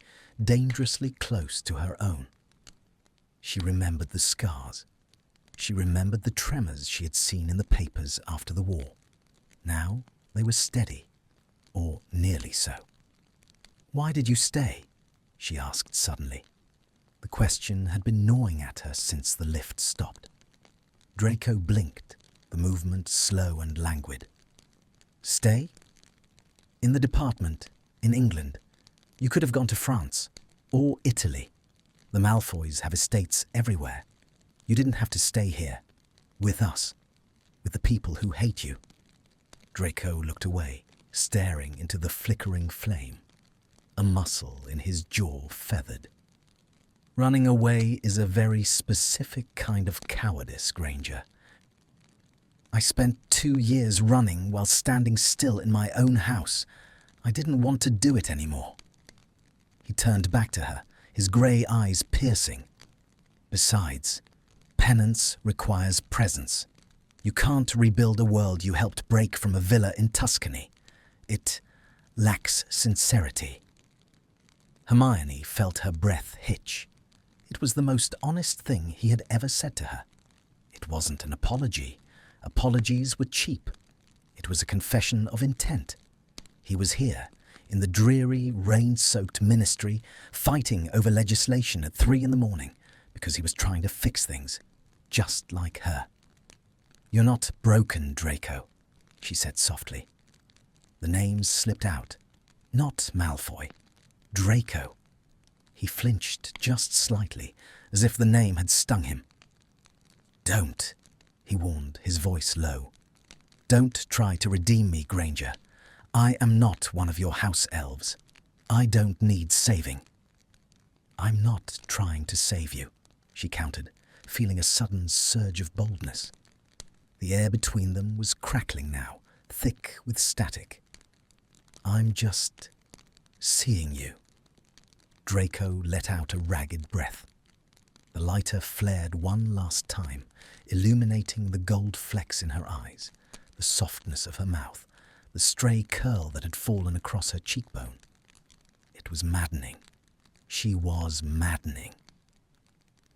dangerously close to her own. She remembered the scars. She remembered the tremors she had seen in the papers after the war. Now they were steady, or nearly so. "Why did you stay?" she asked suddenly. The question had been gnawing at her since the lift stopped. Draco blinked, the movement slow and languid. "Stay? In the department, in England. You could have gone to France, or Italy. The Malfoys have estates everywhere. You didn't have to stay here, with us." with the people who hate you. Draco looked away, staring into the flickering flame. A muscle in his jaw feathered. Running away is a very specific kind of cowardice, Granger. I spent 2 years running while standing still in my own house. I didn't want to do it anymore. He turned back to her, his grey eyes piercing. Besides, penance requires presence. You can't rebuild a world you helped break from a villa in Tuscany. It lacks sincerity. Hermione felt her breath hitch. It was the most honest thing he had ever said to her. It wasn't an apology. Apologies were cheap. It was a confession of intent. He was here, in the dreary, rain-soaked ministry, fighting over legislation at 3 a.m. because he was trying to fix things, just like her. "You're not broken, Draco," she said softly. The names slipped out. Not Malfoy. Draco. He flinched just slightly, as if the name had stung him. "Don't," he warned, his voice low. "Don't try to redeem me, Granger. I am not one of your house elves. I don't need saving." "I'm not trying to save you," she countered, feeling a sudden surge of boldness. The air between them was crackling now, thick with static. "I'm just seeing you." Draco let out a ragged breath. The lighter flared one last time, illuminating the gold flecks in her eyes, the softness of her mouth, the stray curl that had fallen across her cheekbone. It was maddening. She was maddening.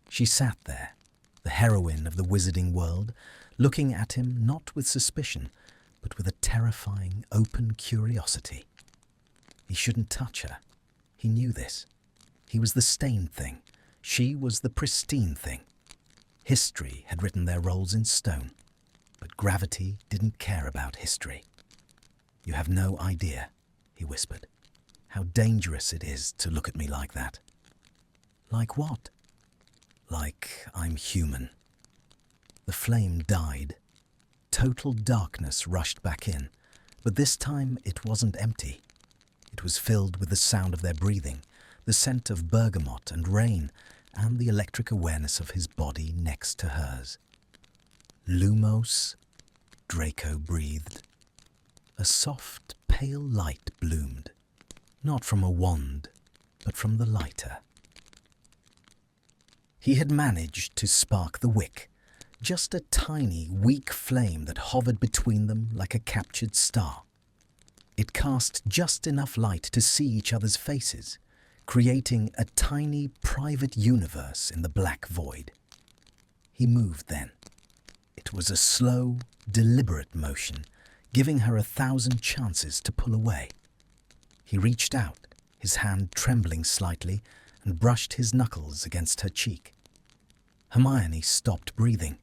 She sat there, the heroine of the wizarding world, looking at him not with suspicion, but with a terrifying, open curiosity. He shouldn't touch her. He knew this. He was the stained thing. She was the pristine thing. History had written their roles in stone, but gravity didn't care about history. "You have no idea," he whispered, "how dangerous it is to look at me like that." "Like what?" "Like I'm human." The flame died. Total darkness rushed back in, but this time it wasn't empty. It was filled with the sound of their breathing, the scent of bergamot and rain, and the electric awareness of his body next to hers. "Lumos," Draco breathed. A soft, pale light bloomed, not from a wand, but from the lighter. He had managed to spark the wick, just a tiny, weak flame that hovered between them like a captured star. It cast just enough light to see each other's faces, creating a tiny, private universe in the black void. He moved then. It was a slow, deliberate motion, giving her 1,000 chances to pull away. He reached out, his hand trembling slightly, and brushed his knuckles against her cheek. Hermione stopped breathing.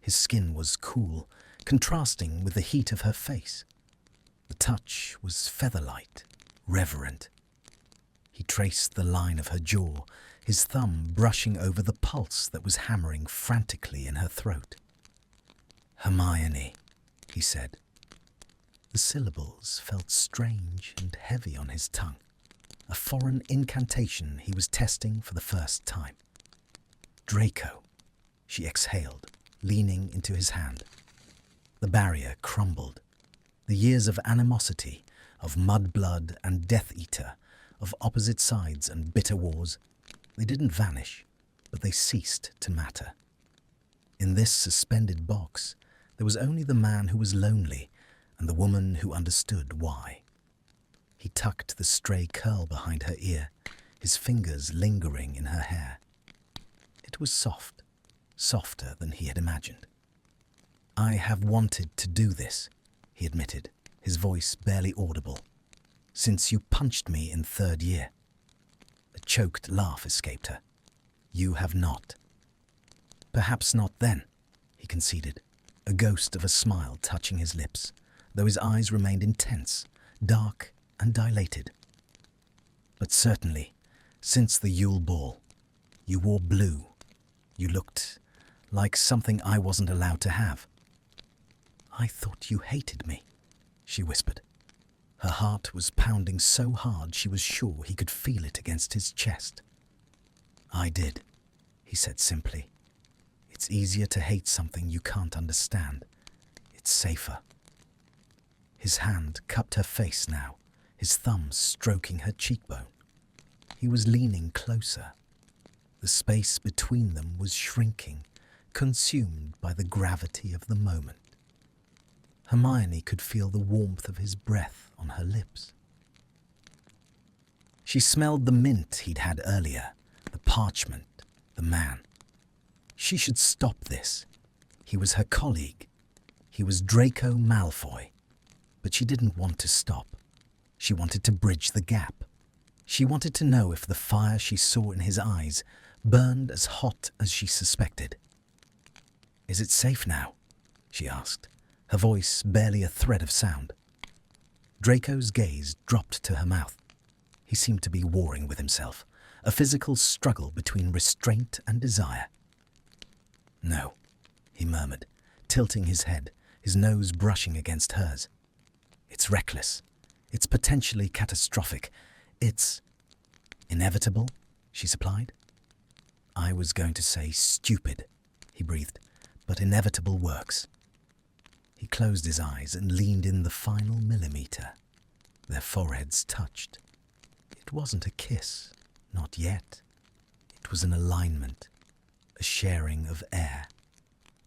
His skin was cool, contrasting with the heat of her face. The touch was feather-light, reverent. He traced the line of her jaw, his thumb brushing over the pulse that was hammering frantically in her throat. "Hermione," he said. The syllables felt strange and heavy on his tongue, a foreign incantation he was testing for the first time. "Draco," she exhaled, leaning into his hand. The barrier crumbled. The years of animosity, of mudblood and Death Eater, of opposite sides and bitter wars, they didn't vanish, but they ceased to matter. In this suspended box, there was only the man who was lonely and the woman who understood why. He tucked the stray curl behind her ear, his fingers lingering in her hair. It was soft, softer than he had imagined. "I have wanted to do this," he admitted, his voice barely audible, "since you punched me in 3rd year." A choked laugh escaped her. "You have not." "Perhaps not then," he conceded, a ghost of a smile touching his lips, though his eyes remained intense, dark and dilated. "But certainly, since the Yule Ball, you wore blue. You looked like something I wasn't allowed to have." I thought you hated me, she whispered. Her heart was pounding so hard she was sure he could feel it against his chest. I did, he said simply. It's easier to hate something you can't understand. It's safer. His hand cupped her face now, his thumb stroking her cheekbone. He was leaning closer. The space between them was shrinking, consumed by the gravity of the moment. Hermione could feel the warmth of his breath on her lips. She smelled the mint he'd had earlier, the parchment, the man. She should stop this. He was her colleague. He was Draco Malfoy. But she didn't want to stop. She wanted to bridge the gap. She wanted to know if the fire she saw in his eyes burned as hot as she suspected. Is it safe now? She asked, her voice barely a thread of sound. Draco's gaze dropped to her mouth. He seemed to be warring with himself, a physical struggle between restraint and desire. No, he murmured, tilting his head, his nose brushing against hers. It's reckless. It's potentially catastrophic. It's inevitable, she supplied. I was going to say stupid, he breathed, but inevitable works. He closed his eyes and leaned in the final millimeter. Their foreheads touched. It wasn't a kiss, not yet. It was an alignment, a sharing of air,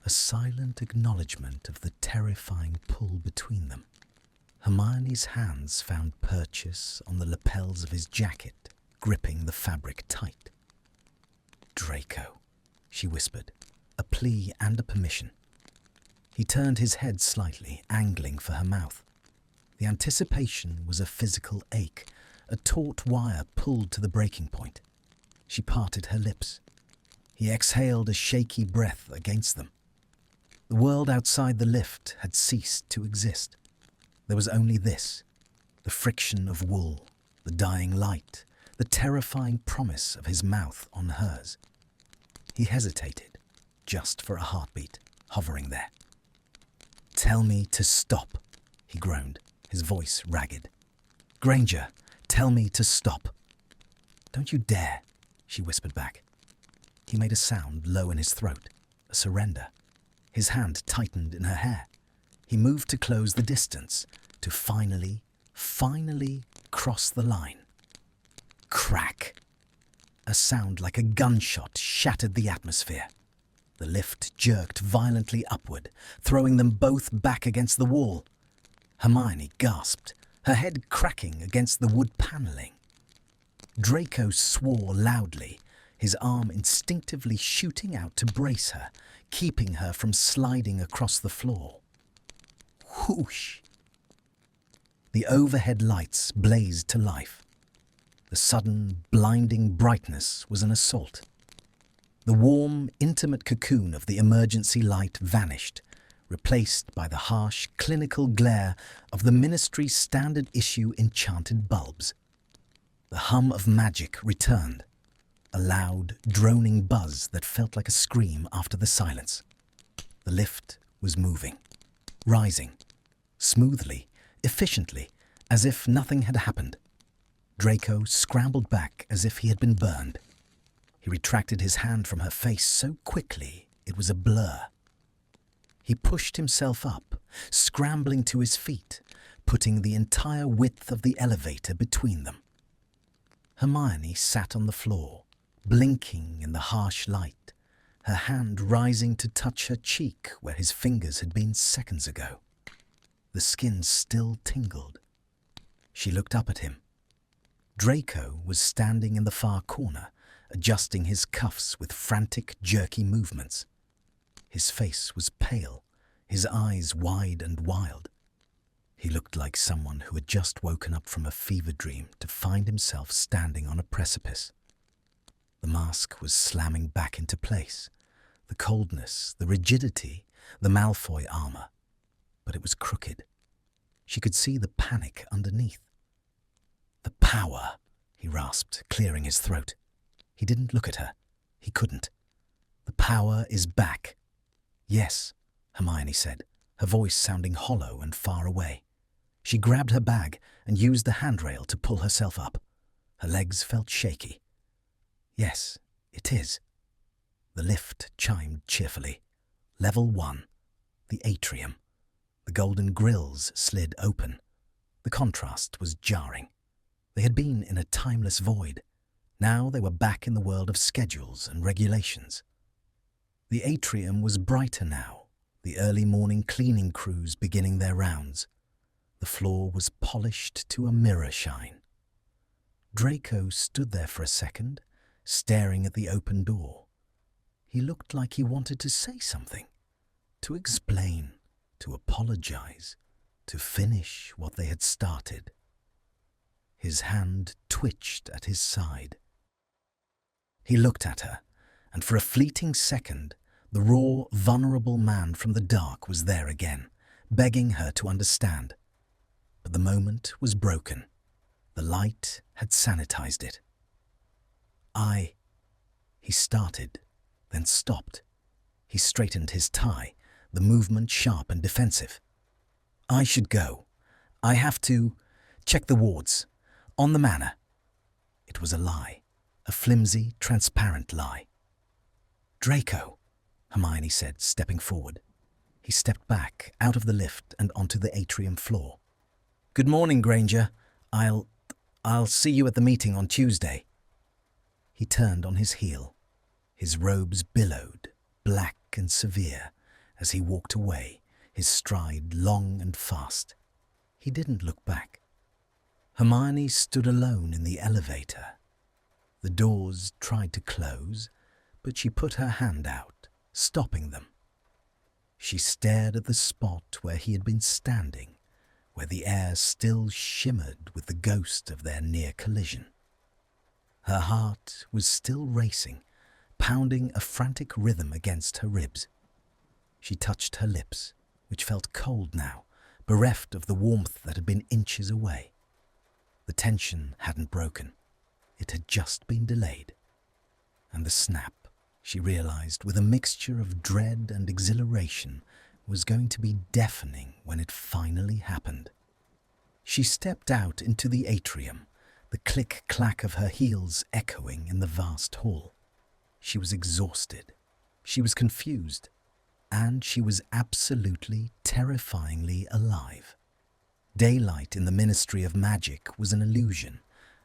a silent acknowledgement of the terrifying pull between them. Hermione's hands found purchase on the lapels of his jacket, gripping the fabric tight. Draco, she whispered, a plea and a permission. He turned his head slightly, angling for her mouth. The anticipation was a physical ache, a taut wire pulled to the breaking point. She parted her lips. He exhaled a shaky breath against them. The world outside the lift had ceased to exist. There was only this, the friction of wool, the dying light, the terrifying promise of his mouth on hers. He hesitated, just for a heartbeat, hovering there. Tell me to stop, he groaned, his voice ragged. Granger, tell me to stop. Don't you dare, she whispered back. He made a sound low in his throat, a surrender. His hand tightened in her hair. He moved to close the distance, to finally cross the line. Crack! A sound like a gunshot shattered the atmosphere. The lift jerked violently upward, throwing them both back against the wall. Hermione gasped, her head cracking against the wood paneling. Draco swore loudly, his arm instinctively shooting out to brace her, keeping her from sliding across the floor. Whoosh! The overhead lights blazed to life. The sudden, blinding brightness was an assault. The warm, intimate cocoon of the emergency light vanished, replaced by the harsh, clinical glare of the Ministry's standard issue enchanted bulbs. The hum of magic returned, a loud, droning buzz that felt like a scream after the silence. The lift was moving, rising, smoothly, efficiently, as if nothing had happened. Draco scrambled back as if he had been burned. He retracted his hand from her face so quickly it was a blur. He pushed himself up, scrambling to his feet, putting the entire width of the elevator between them. Hermione sat on the floor, blinking in the harsh light, her hand rising to touch her cheek where his fingers had been seconds ago. The skin still tingled. She looked up at him. Draco was standing in the far corner, adjusting his cuffs with frantic, jerky movements. His face was pale, his eyes wide and wild. He looked like someone who had just woken up from a fever dream to find himself standing on a precipice. The mask was slamming back into place, the coldness, the rigidity, the Malfoy armor. But it was crooked. She could see the panic underneath. The power, he rasped, clearing his throat. He didn't look at her. He couldn't. The power is back. Yes, Hermione said, her voice sounding hollow and far away. She grabbed her bag and used the handrail to pull herself up. Her legs felt shaky. Yes, it is. The lift chimed cheerfully. Level 1. The atrium. The golden grills slid open. The contrast was jarring. They had been in a timeless void. Now they were back in the world of schedules and regulations. The atrium was brighter now, the early morning cleaning crews beginning their rounds. The floor was polished to a mirror shine. Draco stood there for a second, staring at the open door. He looked like he wanted to say something, to explain, to apologize, to finish what they had started. His hand twitched at his side. He looked at her, and for a fleeting second, the raw, vulnerable man from the dark was there again, begging her to understand. But the moment was broken. The light had sanitized it. He started, then stopped. He straightened his tie, the movement sharp and defensive. I should go. I have to check the wards. On the manor. It was a lie, a flimsy, transparent lie. Draco, Hermione said, stepping forward. He stepped back, out of the lift and onto the atrium floor. Good morning, Granger. I'll see you at the meeting on Tuesday. He turned on his heel. His robes billowed, black and severe, as he walked away, his stride long and fast. He didn't look back. Hermione stood alone in the elevator. The doors tried to close, but she put her hand out, stopping them. She stared at the spot where he had been standing, where the air still shimmered with the ghost of their near collision. Her heart was still racing, pounding a frantic rhythm against her ribs. She touched her lips, which felt cold now, bereft of the warmth that had been inches away. The tension hadn't broken. It had just been delayed. And the snap, she realized with a mixture of dread and exhilaration, was going to be deafening when it finally happened. She stepped out into the atrium, the click-clack of her heels echoing in the vast hall. She was exhausted. She was confused. And she was absolutely, terrifyingly alive. Daylight in the Ministry of Magic was an illusion,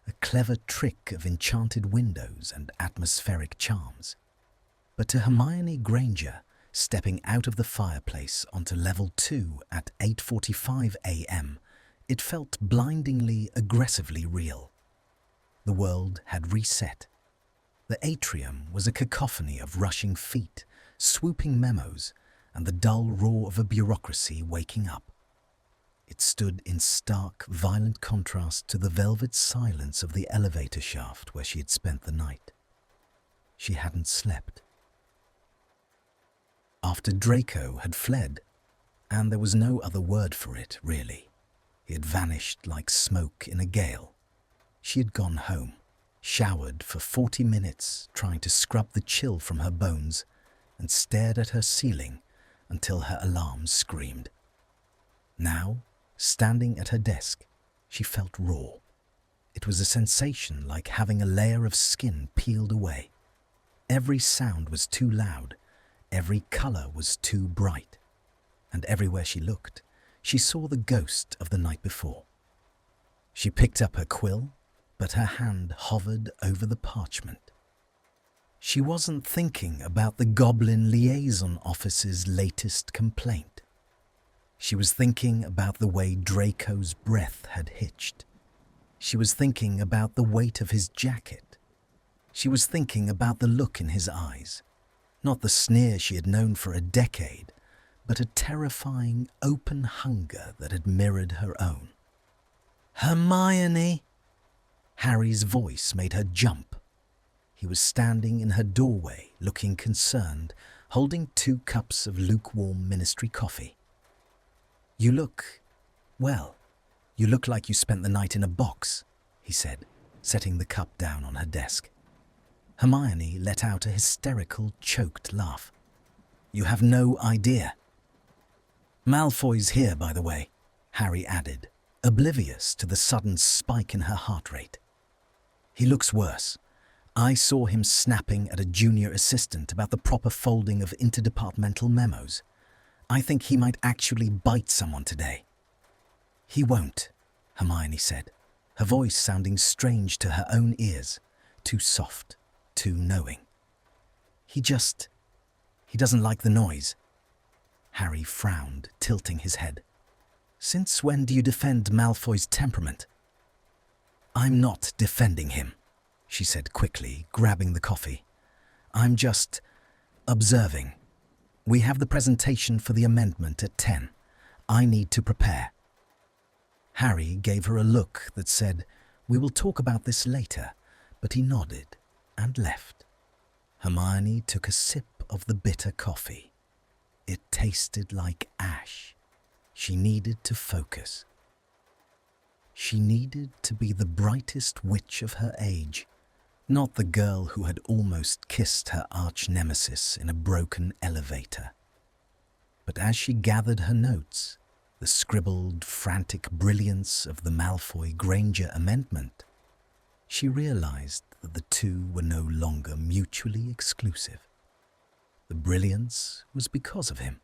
a clever trick of enchanted windows and atmospheric charms. But to Hermione Granger, stepping out of the fireplace onto level 2 at 8:45 a.m., it felt blindingly, aggressively real. The world had reset. The atrium was a cacophony of rushing feet, swooping memos, and the dull roar of a bureaucracy waking up. It stood in stark, violent contrast to the velvet silence of the elevator shaft where she had spent the night. She hadn't slept. After Draco had fled, and there was no other word for it, really, he had vanished like smoke in a gale, she had gone home, showered for 40 minutes, trying to scrub the chill from her bones, and stared at her ceiling until her alarm screamed. Now, standing at her desk, she felt raw. It was a sensation like having a layer of skin peeled away. Every sound was too loud, every colour was too bright, and everywhere she looked, she saw the ghost of the night before. She picked up her quill, but her hand hovered over the parchment. She wasn't thinking about the Goblin Liaison Office's latest complaint. She was thinking about the way Draco's breath had hitched. She was thinking about the weight of his jacket. She was thinking about the look in his eyes, not the sneer she had known for a decade, but a terrifying, open hunger that had mirrored her own. "Hermione!" Harry's voice made her jump. He was standing in her doorway, looking concerned, holding 2 cups of lukewarm ministry coffee. You look like you spent the night in a box," he said, setting the cup down on her desk. Hermione let out a hysterical, choked laugh. "You have no idea." Malfoy's here, by the way, Harry added, oblivious to the sudden spike in her heart rate. He looks worse. I saw him snapping at a junior assistant about the proper folding of interdepartmental memos. I think he might actually bite someone today. He won't, Hermione said, her voice sounding strange to her own ears, too soft, too knowing. He doesn't like the noise. Harry frowned, tilting his head. Since when do you defend Malfoy's temperament? I'm not defending him, she said quickly, grabbing the coffee. I'm just observing. We have the presentation for the amendment at 10. I need to prepare. Harry gave her a look that said, we will talk about this later, but he nodded and left. Hermione took a sip of the bitter coffee. It tasted like ash. She needed to focus. She needed to be the brightest witch of her age, not the girl who had almost kissed her arch-nemesis in a broken elevator. But as she gathered her notes, the scribbled, frantic brilliance of the Malfoy-Granger amendment, she realized that the two were no longer mutually exclusive. The brilliance was because of him.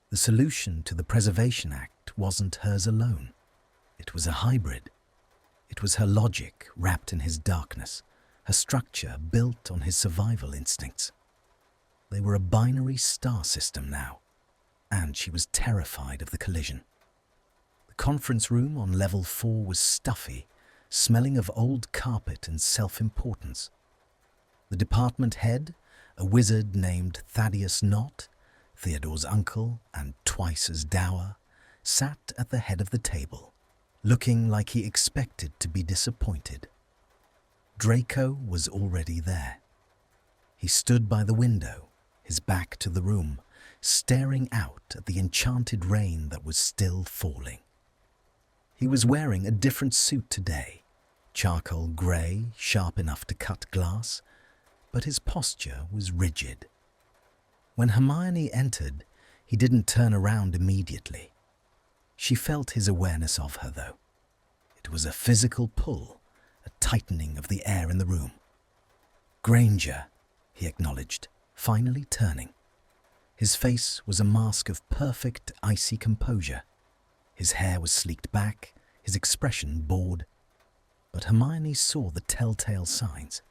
The solution to the Preservation Act wasn't hers alone. It was a hybrid. It was her logic wrapped in his darkness, her structure built on his survival instincts. They were a binary star system now, and she was terrified of the collision. The conference room on level 4 was stuffy, smelling of old carpet and self-importance. The department head, a wizard named Thaddeus Knott, Theodore's uncle and twice as dour, sat at the head of the table, looking like he expected to be disappointed. Draco was already there. He stood by the window, his back to the room, staring out at the enchanted rain that was still falling. He was wearing a different suit today, charcoal grey, sharp enough to cut glass, but his posture was rigid. When Hermione entered, he didn't turn around immediately. She felt his awareness of her, though. It was a physical pull, a tightening of the air in the room. Granger, he acknowledged, finally turning. His face was a mask of perfect, icy composure. His hair was sleeked back, his expression bored. But Hermione saw the telltale signs,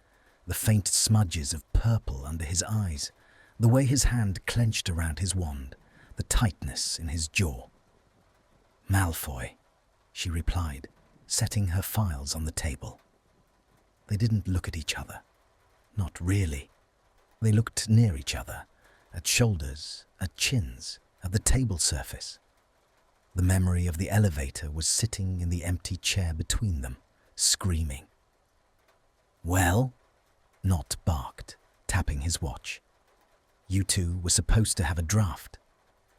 the faint smudges of purple under his eyes, the way his hand clenched around his wand, the tightness in his jaw. Malfoy, she replied, setting her files on the table. They didn't look at each other. Not really. They looked near each other, at shoulders, at chins, at the table surface. The memory of the elevator was sitting in the empty chair between them, screaming. Well? Knott barked, tapping his watch. You two were supposed to have a draft.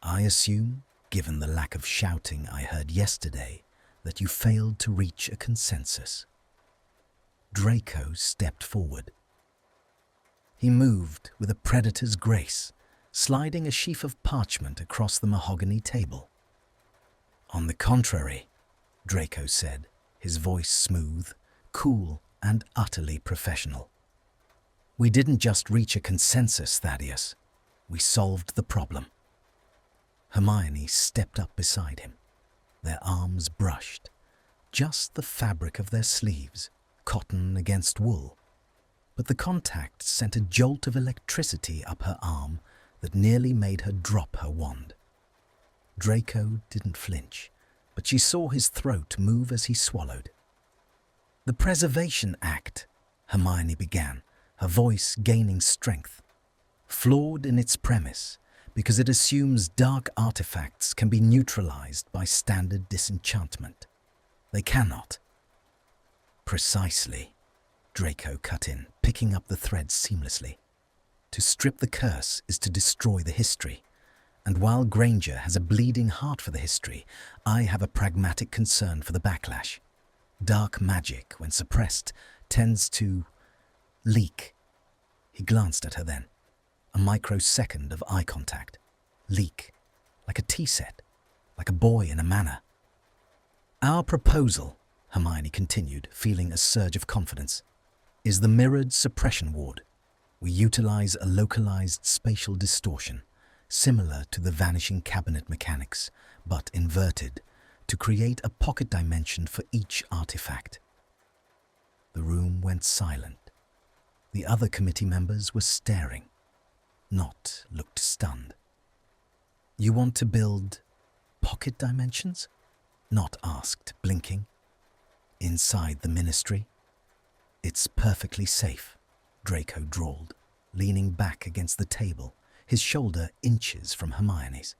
I assume, given the lack of shouting I heard yesterday, that you failed to reach a consensus. Draco stepped forward. He moved with a predator's grace, sliding a sheaf of parchment across the mahogany table. On the contrary, Draco said, his voice smooth, cool, and utterly professional. We didn't just reach a consensus, Thaddeus. We solved the problem. Hermione stepped up beside him. Their arms brushed, just the fabric of their sleeves, cotton against wool. But the contact sent a jolt of electricity up her arm that nearly made her drop her wand. Draco didn't flinch, but she saw his throat move as he swallowed. The Preservation Act, Hermione began, her voice gaining strength. Flawed in its premise, because it assumes dark artifacts can be neutralized by standard disenchantment. They cannot. Precisely, Draco cut in, picking up the thread seamlessly. To strip the curse is to destroy the history, and while Granger has a bleeding heart for the history, I have a pragmatic concern for the backlash. Dark magic, when suppressed, tends to leak. He glanced at her then. A microsecond of eye contact. Leak. like a tea set, like a boy in a manor. Our proposal, Hermione continued, feeling a surge of confidence, is the mirrored suppression ward. We utilize a localized spatial distortion, similar to the vanishing cabinet mechanics, but inverted, to create a pocket dimension for each artifact. The room went silent. The other committee members were staring. Nott looked stunned. You want to build pocket dimensions? Nott asked, blinking. Inside the ministry? It's perfectly safe, Draco drawled, leaning back against the table, his shoulder inches from Hermione's.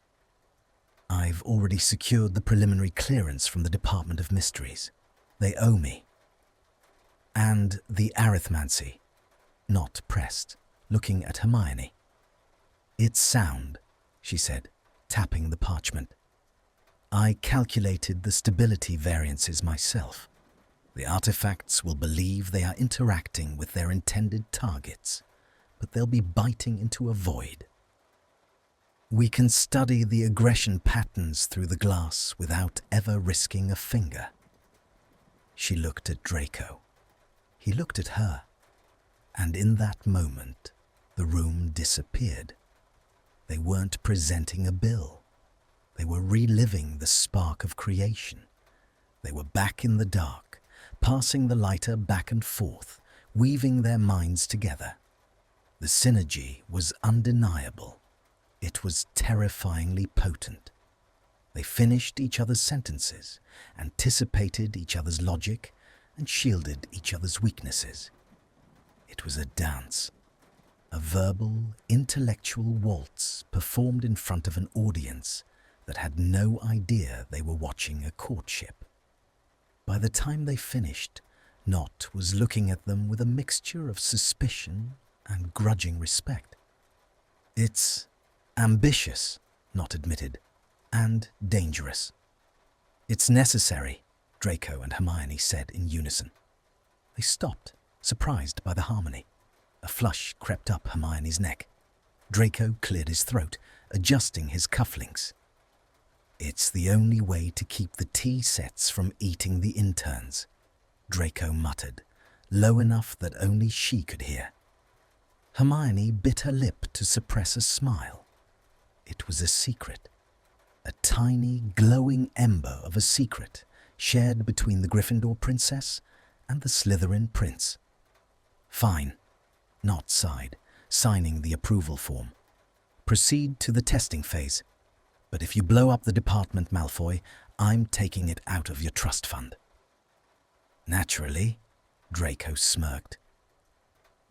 I've already secured the preliminary clearance from the Department of Mysteries. They owe me. And the arithmancy, Nott pressed, looking at Hermione. It's sound, she said, tapping the parchment. I calculated the stability variances myself. The artifacts will believe they are interacting with their intended targets, but they'll be biting into a void. We can study the aggression patterns through the glass without ever risking a finger. She looked at Draco. He looked at her, and in that moment, the room disappeared. They weren't presenting a bill. They were reliving the spark of creation. They were back in the dark, passing the lighter back and forth, weaving their minds together. The synergy was undeniable. It was terrifyingly potent. They finished each other's sentences, anticipated each other's logic, and shielded each other's weaknesses. It was a dance, a verbal, intellectual waltz performed in front of an audience that had no idea they were watching a courtship. By the time they finished, Nott was looking at them with a mixture of suspicion and grudging respect. It's ambitious, Nott admitted, and dangerous. It's necessary, Draco and Hermione said in unison. They stopped, surprised by the harmony. A flush crept up Hermione's neck. Draco cleared his throat, adjusting his cufflinks. It's the only way to keep the tea sets from eating the interns, Draco muttered, low enough that only she could hear. Hermione bit her lip to suppress a smile. It was a secret. A tiny, glowing ember of a secret shared between the Gryffindor princess and the Slytherin prince. Fine, Nott sighed, signing the approval form. Proceed to the testing phase. But if you blow up the department, Malfoy, I'm taking it out of your trust fund. Naturally, Draco smirked.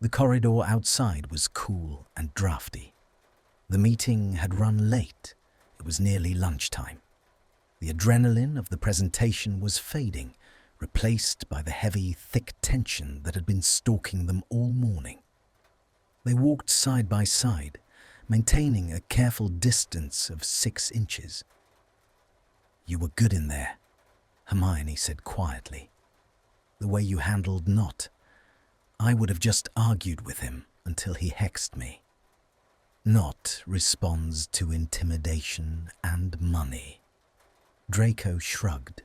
The corridor outside was cool and drafty. The meeting had run late. It was nearly lunchtime. The adrenaline of the presentation was fading, replaced by the heavy, thick tension that had been stalking them all morning. They walked side by side, maintaining a careful distance of 6 inches. You were good in there, Hermione said quietly. The way you handled Nott, I would have just argued with him until he hexed me. Nott responds to intimidation and money. Draco shrugged,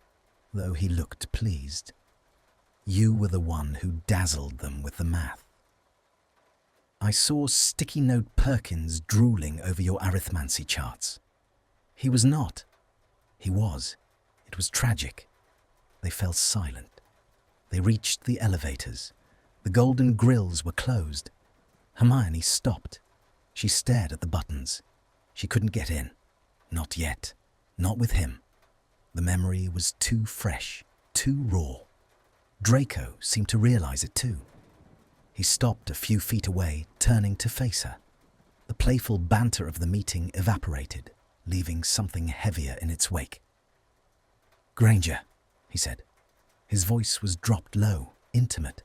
though he looked pleased. You were the one who dazzled them with the math. I saw Sticky Note Perkins drooling over your arithmancy charts. He was not. He was. It was tragic. They fell silent. They reached the elevators. The golden grills were closed. Hermione stopped. She stared at the buttons. She couldn't get in. Not yet. Not with him. The memory was too fresh, too raw. Draco seemed to realize it too. He stopped a few feet away, turning to face her. The playful banter of the meeting evaporated, leaving something heavier in its wake. Granger, he said. His voice was dropped low, intimate.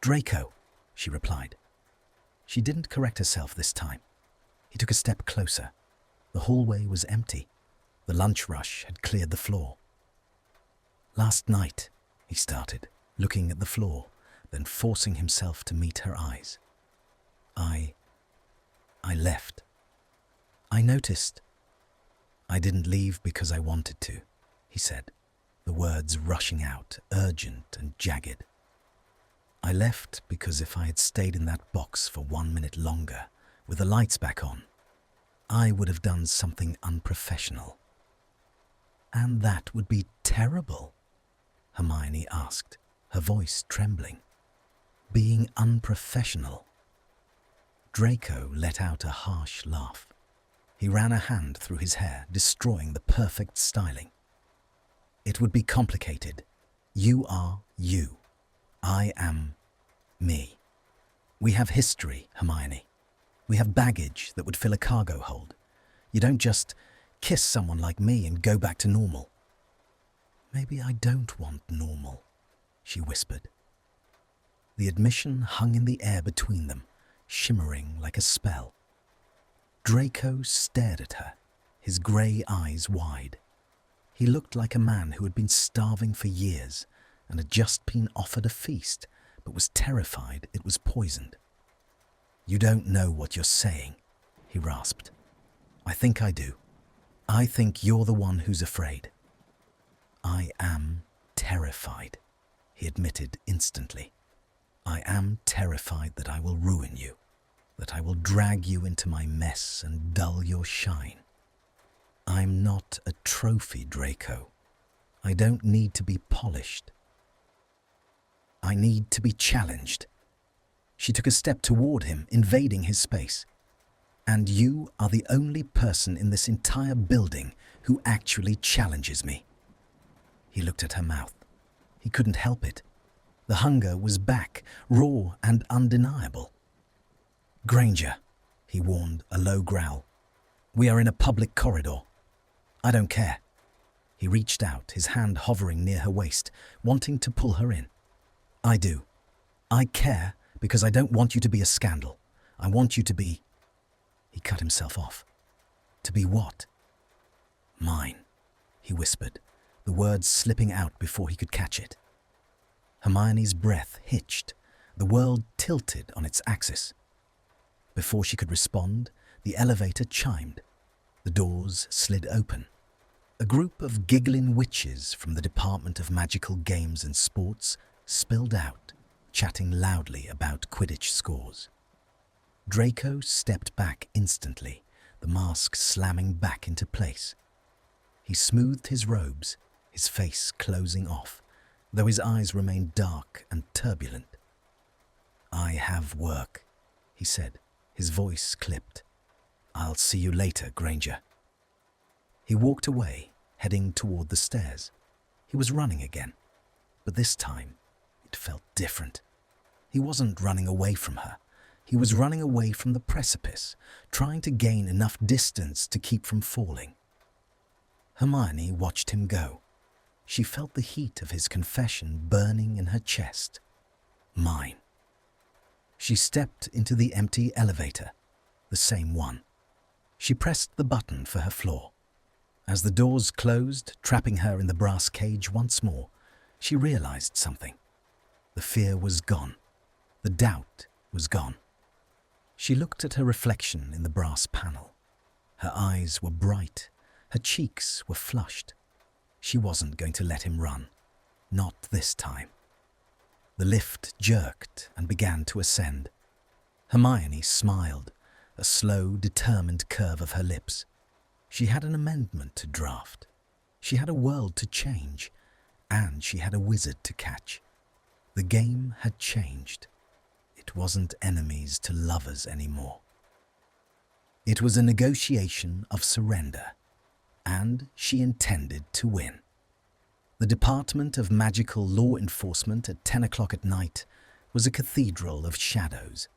Draco, she replied. She didn't correct herself this time. He took a step closer. The hallway was empty. The lunch rush had cleared the floor. Last night, he started, looking at the floor, then forcing himself to meet her eyes. I left. I noticed. I didn't leave because I wanted to, he said, the words rushing out, urgent and jagged. I left because if I had stayed in that box for 1 minute longer, with the lights back on, I would have done something unprofessional. And that would be terrible, Hermione asked, her voice trembling. Being unprofessional. Draco let out a harsh laugh. He ran a hand through his hair, destroying the perfect styling. It would be complicated. You are you. I am me. We have history, Hermione. We have baggage that would fill a cargo hold. You don't just kiss someone like me and go back to normal. Maybe I don't want normal, she whispered. The admission hung in the air between them, shimmering like a spell. Draco stared at her, his grey eyes wide. He looked like a man who had been starving for years and had just been offered a feast, but was terrified it was poisoned. You don't know what you're saying, he rasped. I think I do. I think you're the one who's afraid. I am terrified, he admitted instantly. I am terrified that I will ruin you, that I will drag you into my mess and dull your shine. I'm not a trophy, Draco. I don't need to be polished. I need to be challenged. She took a step toward him, invading his space. And you are the only person in this entire building who actually challenges me. He looked at her mouth. He couldn't help it. The hunger was back, raw and undeniable. Granger, he warned, a low growl. We are in a public corridor. I don't care. He reached out, his hand hovering near her waist, wanting to pull her in. I do. I care because I don't want you to be a scandal. I want you to be... He cut himself off. To be what? Mine, he whispered, the words slipping out before he could catch it. Hermione's breath hitched, the world tilted on its axis. Before she could respond, the elevator chimed. The doors slid open. A group of giggling witches from the Department of Magical Games and Sports spilled out, chatting loudly about Quidditch scores. Draco stepped back instantly, the mask slamming back into place. He smoothed his robes, his face closing off, though his eyes remained dark and turbulent. I have work, he said, his voice clipped. I'll see you later, Granger. He walked away, heading toward the stairs. He was running again, but this time it felt different. He wasn't running away from her. He was running away from the precipice, trying to gain enough distance to keep from falling. Hermione watched him go. She felt the heat of his confession burning in her chest. Mine. She stepped into the empty elevator, the same one. She pressed the button for her floor. As the doors closed, trapping her in the brass cage once more, she realized something. The fear was gone. The doubt was gone. She looked at her reflection in the brass panel. Her eyes were bright. Her cheeks were flushed. She wasn't going to let him run. Not this time. The lift jerked and began to ascend. Hermione smiled, a slow, determined curve of her lips. She had an amendment to draft. She had a world to change, and she had a wizard to catch. The game had changed. It wasn't enemies to lovers anymore. It was a negotiation of surrender, and she intended to win. The Department of Magical Law Enforcement at 10 o'clock at night was a cathedral of shadows.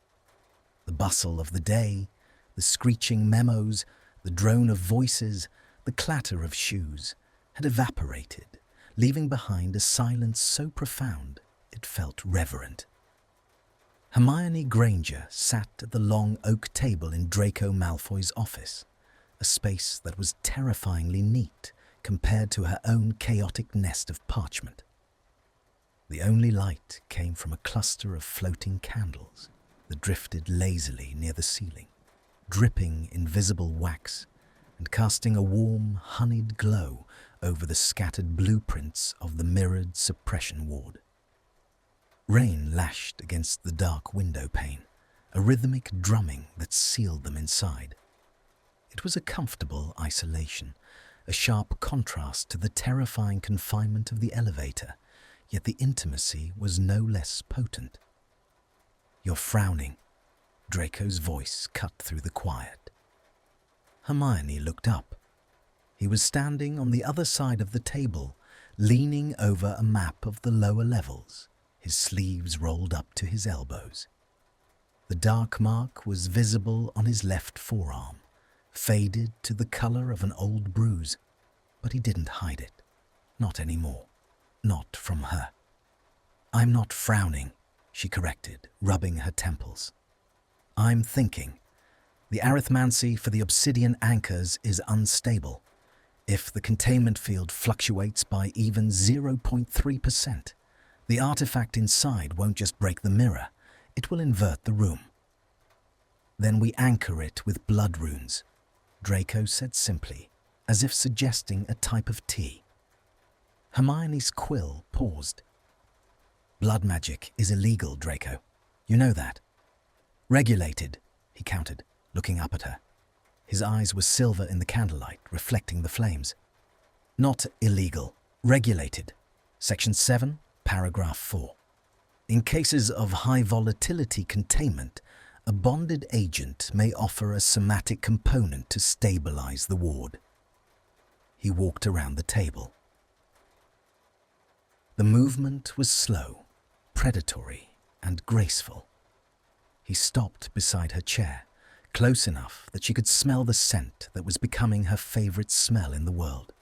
The bustle of the day, the screeching memos, the drone of voices, the clatter of shoes had evaporated, leaving behind a silence so profound it felt reverent. Hermione Granger sat at the long oak table in Draco Malfoy's office, a space that was terrifyingly neat compared to her own chaotic nest of parchment. The only light came from a cluster of floating candles that drifted lazily near the ceiling, dripping invisible wax and casting a warm, honeyed glow over the scattered blueprints of the mirrored suppression ward. Rain lashed against the dark window pane, a rhythmic drumming that sealed them inside. It was a comfortable isolation, a sharp contrast to the terrifying confinement of the elevator, yet the intimacy was no less potent. "You're frowning," Draco's voice cut through the quiet. Hermione looked up. He was standing on the other side of the table, leaning over a map of the lower levels, his sleeves rolled up to his elbows. The dark mark was visible on his left forearm, faded to the color of an old bruise, but he didn't hide it. Not anymore. Not from her. "I'm not frowning," she corrected, rubbing her temples. "I'm thinking. The arithmancy for the obsidian anchors is unstable. If the containment field fluctuates by even 0.3%, the artifact inside won't just break the mirror, it will invert the room. Then we anchor it with blood runes," Draco said simply, as if suggesting a type of tea. Hermione's quill paused. "Blood magic is illegal, Draco. You know that." "Regulated," he countered, looking up at her. His eyes were silver in the candlelight, reflecting the flames. "Not illegal. Regulated. Section 7, paragraph 4. In cases of high volatility containment, a bonded agent may offer a somatic component to stabilize the ward." He walked around the table. The movement was slow, predatory, and graceful. He stopped beside her chair, close enough that she could smell the scent that was becoming her favorite smell in the world: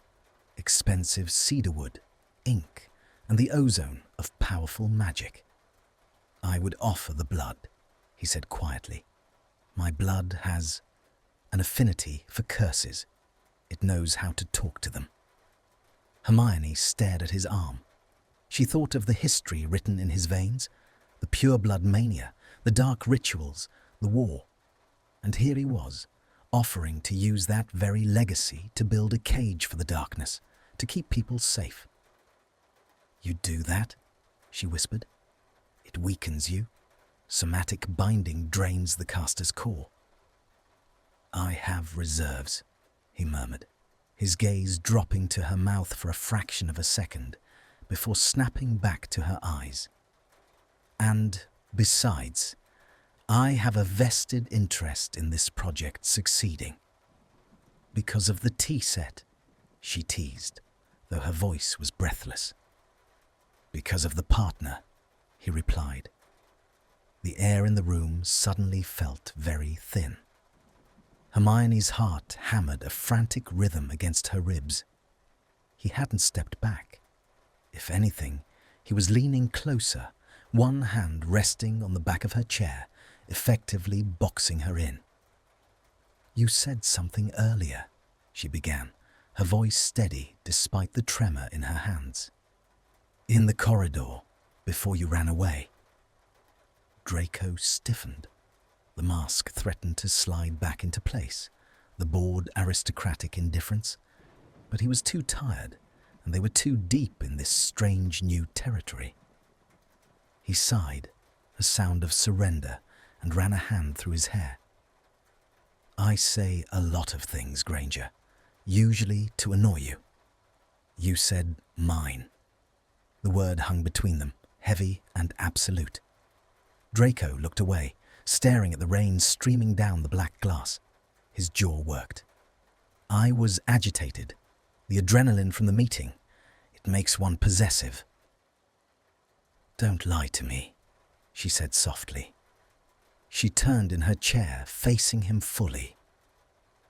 expensive cedarwood, ink, and the ozone of powerful magic. "I would offer the blood," he said quietly. "My blood has an affinity for curses. It knows how to talk to them." Hermione stared at his arm. She thought of the history written in his veins, the pureblood mania, the dark rituals, the war. And here he was, offering to use that very legacy to build a cage for the darkness, to keep people safe. "You do that?" she whispered. "It weakens you. Somatic binding drains the caster's core." "I have reserves," he murmured, his gaze dropping to her mouth for a fraction of a second, before snapping back to her eyes. "And besides, I have a vested interest in this project succeeding." "Because of the tea set," she teased, though her voice was breathless. "Because of the partner," he replied. The air in the room suddenly felt very thin. Hermione's heart hammered a frantic rhythm against her ribs. He hadn't stepped back. If anything, he was leaning closer, one hand resting on the back of her chair, effectively boxing her in. "You said something earlier," she began, her voice steady despite the tremor in her hands. "In the corridor, before you ran away." Draco stiffened. The mask threatened to slide back into place, the bored aristocratic indifference, but he was too tired, and they were too deep in this strange new territory. He sighed, a sound of surrender, and ran a hand through his hair. "I say a lot of things, Granger, usually to annoy you. You said mine." The word hung between them, heavy and absolute. Draco looked away, staring at the rain streaming down the black glass. His jaw worked. "I was agitated. The adrenaline from the meeting. It makes one possessive." "Don't lie to me," she said softly. She turned in her chair, facing him fully.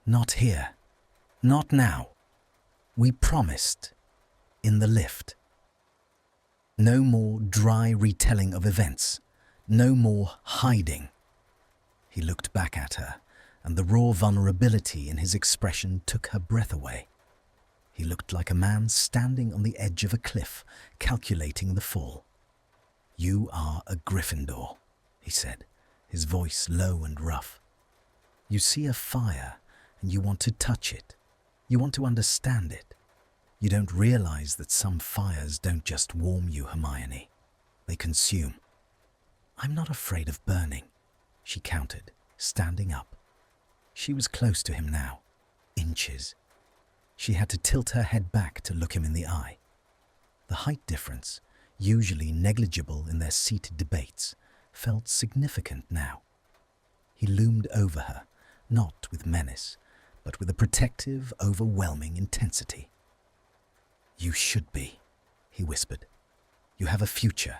"Not here. Not now. We promised. In the lift. No more dry retelling of events. No more hiding." He looked back at her, and the raw vulnerability in his expression took her breath away. He looked like a man standing on the edge of a cliff, calculating the fall. "You are a Gryffindor," he said, his voice low and rough. "You see a fire, and you want to touch it. You want to understand it. You don't realize that some fires don't just warm you, Hermione. They consume. I'm not afraid of burning, she countered, standing up. She was close to him now, inches. She had to tilt her head back to look him in the eye. The height difference, usually negligible in their seated debates, felt significant now. He loomed over her, not with menace, but with a protective, overwhelming intensity. You should be, he whispered. You have a future.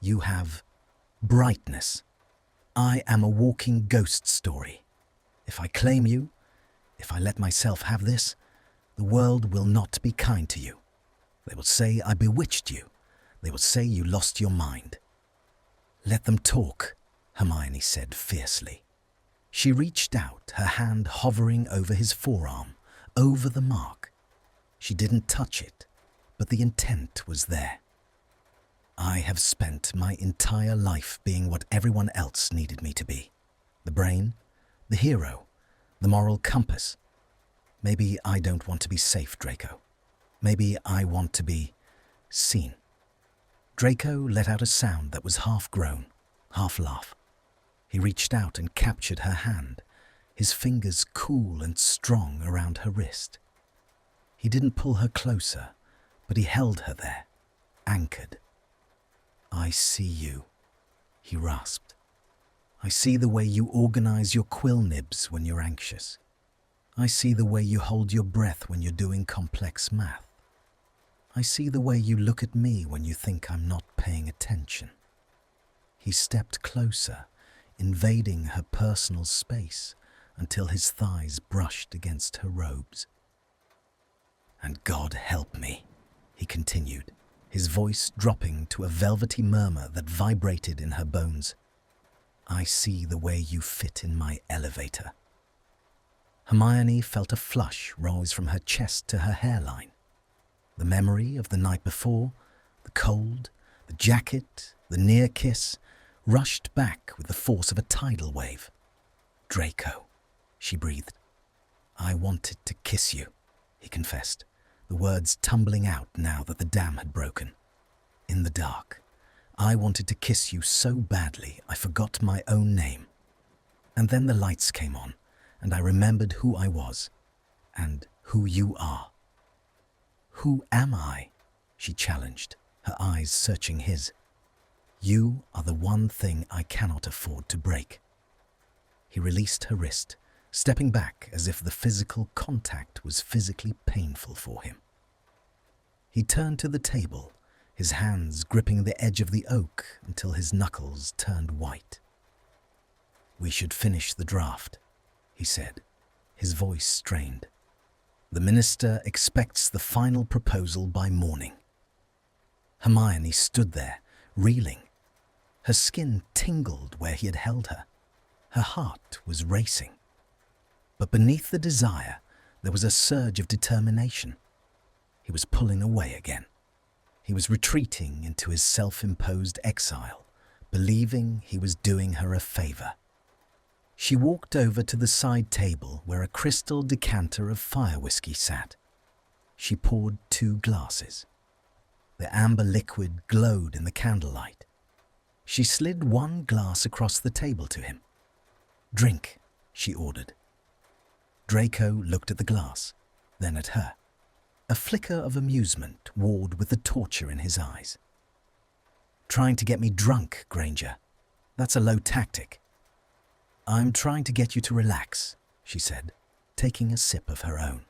You have brightness. I am a walking ghost story. If I claim you, if I let myself have this, the world will not be kind to you. They will say I bewitched you. They will say you lost your mind. Let them talk, Hermione said fiercely. She reached out, her hand hovering over his forearm, over the mark. She didn't touch it, but the intent was there. I have spent my entire life being what everyone else needed me to be. The brain, the hero, the moral compass. Maybe I don't want to be safe, Draco. Maybe I want to be seen. Draco let out a sound that was half groan, half laugh. He reached out and captured her hand, his fingers cool and strong around her wrist. He didn't pull her closer, but he held her there, anchored. I see you, he rasped. I see the way you organize your quill nibs when you're anxious. I see the way you hold your breath when you're doing complex math. I see the way you look at me when you think I'm not paying attention. He stepped closer, invading her personal space until his thighs brushed against her robes. And God help me, he continued, his voice dropping to a velvety murmur that vibrated in her bones. I see the way you fit in my elevator. Hermione felt a flush rise from her chest to her hairline. The memory of the night before, the cold, the jacket, the near kiss, rushed back with the force of a tidal wave. Draco, she breathed. I wanted to kiss you, he confessed, the words tumbling out now that the dam had broken. In the dark, I wanted to kiss you so badly I forgot my own name. And then the lights came on, and I remembered who I was, and who you are. Who am I? She challenged, her eyes searching his. You are the one thing I cannot afford to break. He released her wrist, stepping back as if the physical contact was physically painful for him. He turned to the table, his hands gripping the edge of the oak until his knuckles turned white. We should finish the draft, he said, his voice strained. The minister expects the final proposal by morning. Hermione stood there, reeling. Her skin tingled where he had held her. Her heart was racing. But beneath the desire, there was a surge of determination. He was pulling away again. He was retreating into his self-imposed exile, believing he was doing her a favor. She walked over to the side table where a crystal decanter of fire whiskey sat. She poured 2 glasses. The amber liquid glowed in the candlelight. She slid 1 glass across the table to him. Drink, she ordered. Draco looked at the glass, then at her. A flicker of amusement warred with the torture in his eyes. Trying to get me drunk, Granger. That's a low tactic. I'm trying to get you to relax, she said, taking a sip of her own.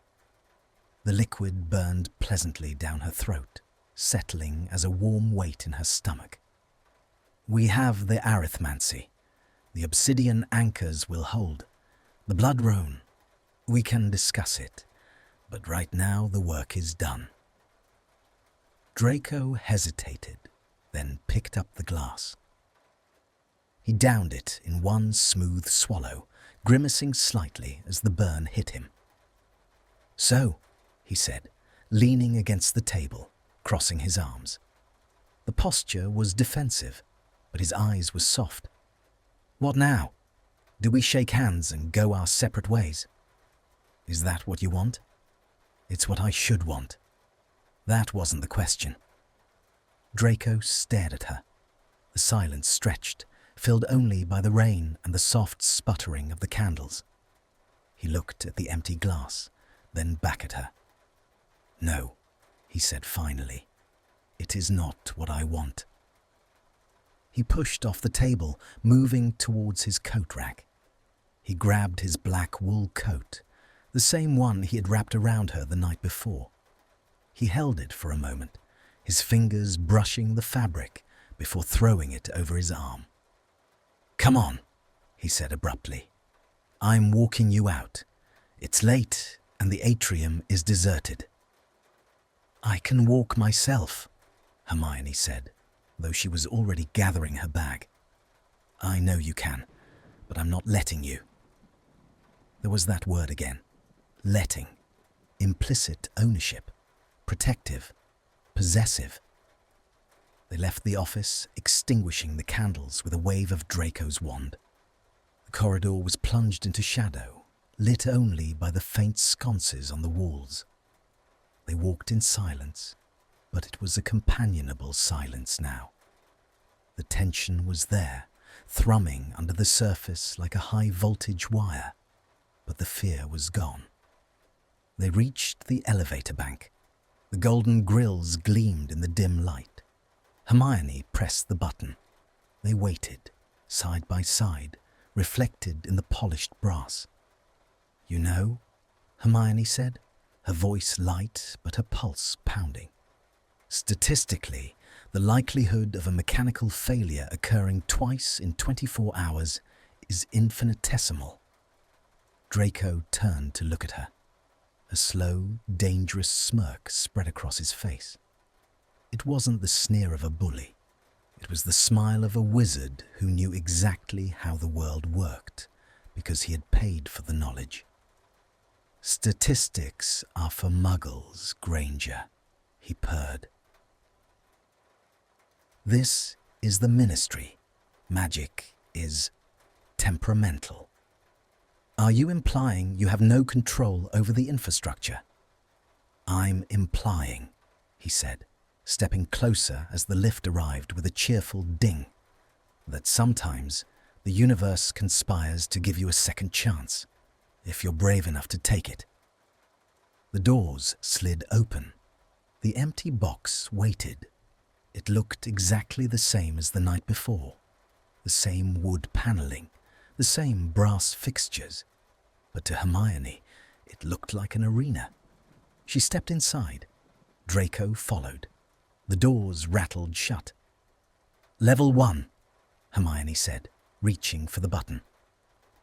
The liquid burned pleasantly down her throat, settling as a warm weight in her stomach. We have the arithmancy. The obsidian anchors will hold. The blood rune. We can discuss it, but right now the work is done. Draco hesitated, then picked up the glass. He downed it in one smooth swallow, grimacing slightly as the burn hit him. So, he said, leaning against the table, crossing his arms. The posture was defensive, but his eyes were soft. What now? Do we shake hands and go our separate ways? Is that what you want? It's what I should want. That wasn't the question. Draco stared at her. The silence stretched, filled only by the rain and the soft sputtering of the candles. He looked at the empty glass, then back at her. No, he said finally. It is not what I want. He pushed off the table, moving towards his coat rack. He grabbed his black wool coat, the same one he had wrapped around her the night before. He held it for a moment, his fingers brushing the fabric before throwing it over his arm. Come on, he said abruptly. I'm walking you out. It's late and the atrium is deserted. I can walk myself, Hermione said, though she was already gathering her bag. I know you can, but I'm not letting you. There was that word again. Letting. Implicit ownership. Protective. Possessive. They left the office, extinguishing the candles with a wave of Draco's wand. The corridor was plunged into shadow, lit only by the faint sconces on the walls. They walked in silence, but it was a companionable silence now. The tension was there, thrumming under the surface like a high-voltage wire, but the fear was gone. They reached the elevator bank. The golden grills gleamed in the dim light. Hermione pressed the button. They waited, side by side, reflected in the polished brass. You know, Hermione said, her voice light but her pulse pounding. Statistically, the likelihood of a mechanical failure occurring twice in 24 hours is infinitesimal. Draco turned to look at her. A slow, dangerous smirk spread across his face. It wasn't the sneer of a bully. It was the smile of a wizard who knew exactly how the world worked, because he had paid for the knowledge. Statistics are for muggles, Granger, he purred. This is the Ministry. Magic is temperamental. Are you implying you have no control over the infrastructure? I'm implying, he said, stepping closer as the lift arrived with a cheerful ding, that sometimes the universe conspires to give you a second chance, if you're brave enough to take it. The doors slid open. The empty box waited. It looked exactly the same as the night before. The same wood paneling, the same brass fixtures. But to Hermione, it looked like an arena. She stepped inside. Draco followed. The doors rattled shut. Level 1, Hermione said, reaching for the button.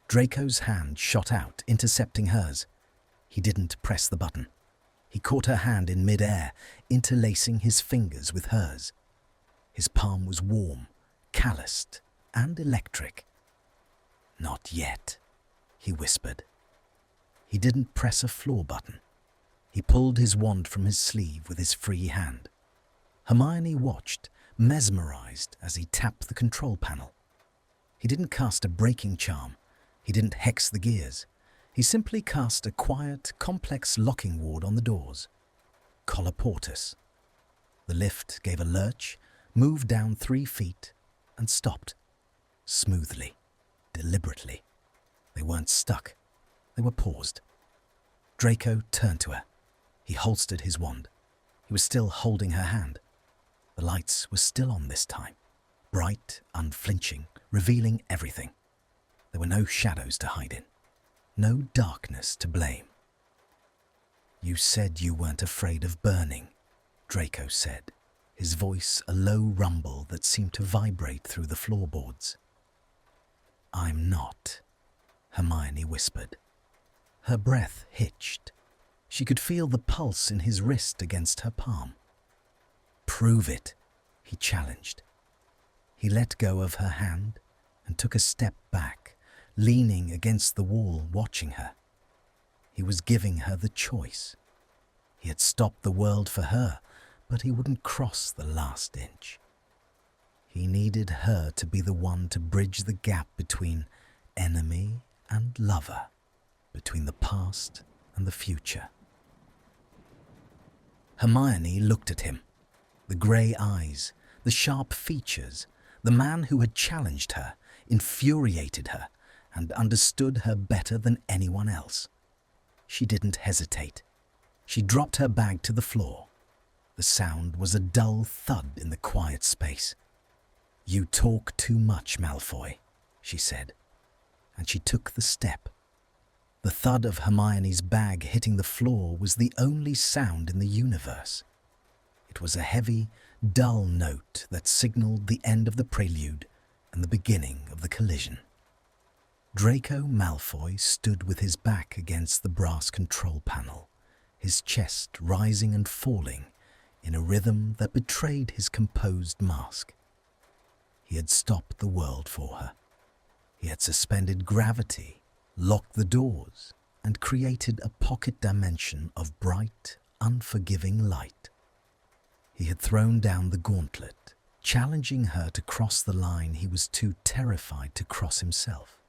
Draco's hand shot out, intercepting hers. He didn't press the button. He caught her hand in mid-air, interlacing his fingers with hers. His palm was warm, calloused, and electric. Not yet, he whispered. He didn't press a floor button. He pulled his wand from his sleeve with his free hand. Hermione watched, mesmerized as he tapped the control panel. He didn't cast a breaking charm. He didn't hex the gears. He simply cast a quiet, complex locking ward on the doors. Colloportus. The lift gave a lurch, moved down 3 feet, and stopped. Smoothly, deliberately. They weren't stuck. They were paused. Draco turned to her. He holstered his wand. He was still holding her hand. The lights were still on this time, bright, unflinching, revealing everything. There were no shadows to hide in, no darkness to blame. You said you weren't afraid of burning, Draco said, his voice a low rumble that seemed to vibrate through the floorboards. I'm not, Hermione whispered. Her breath hitched. She could feel the pulse in his wrist against her palm. Prove it, he challenged. He let go of her hand and took a step back, leaning against the wall, watching her. He was giving her the choice. He had stopped the world for her, but he wouldn't cross the last inch. He needed her to be the one to bridge the gap between enemy and lover, between the past and the future. Hermione looked at him. The grey eyes, the sharp features, the man who had challenged her, infuriated her, and understood her better than anyone else. She didn't hesitate. She dropped her bag to the floor. The sound was a dull thud in the quiet space. "You talk too much, Malfoy," she said, and she took the step. The thud of Hermione's bag hitting the floor was the only sound in the universe. It was a heavy, dull note that signaled the end of the prelude and the beginning of the collision. Draco Malfoy stood with his back against the brass control panel, his chest rising and falling in a rhythm that betrayed his composed mask. He had stopped the world for her. He had suspended gravity, locked the doors, and created a pocket dimension of bright, unforgiving light. He had thrown down the gauntlet, challenging her to cross the line he was too terrified to cross himself.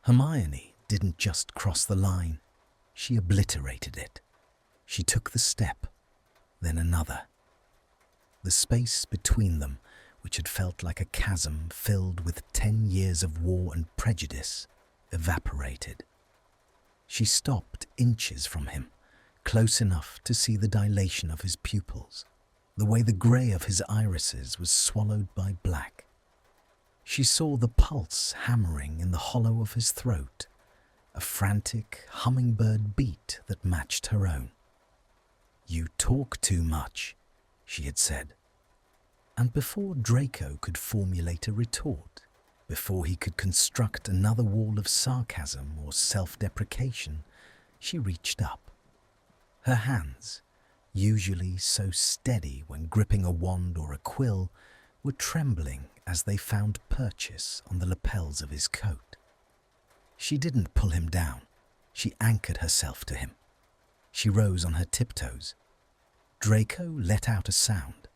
Hermione didn't just cross the line, she obliterated it. She took the step, then another. The space between them, which had felt like a chasm filled with 10 years of war and prejudice, evaporated. She stopped inches from him, close enough to see the dilation of his pupils, the way the grey of his irises was swallowed by black. She saw the pulse hammering in the hollow of his throat, a frantic hummingbird beat that matched her own. "You talk too much," she had said. And before Draco could formulate a retort, before he could construct another wall of sarcasm or self-deprecation, she reached up. Her hands, usually so steady when gripping a wand or a quill, were trembling as they found purchase on the lapels of his coat. She didn't pull him down. She anchored herself to him. She rose on her tiptoes. Draco let out a sound,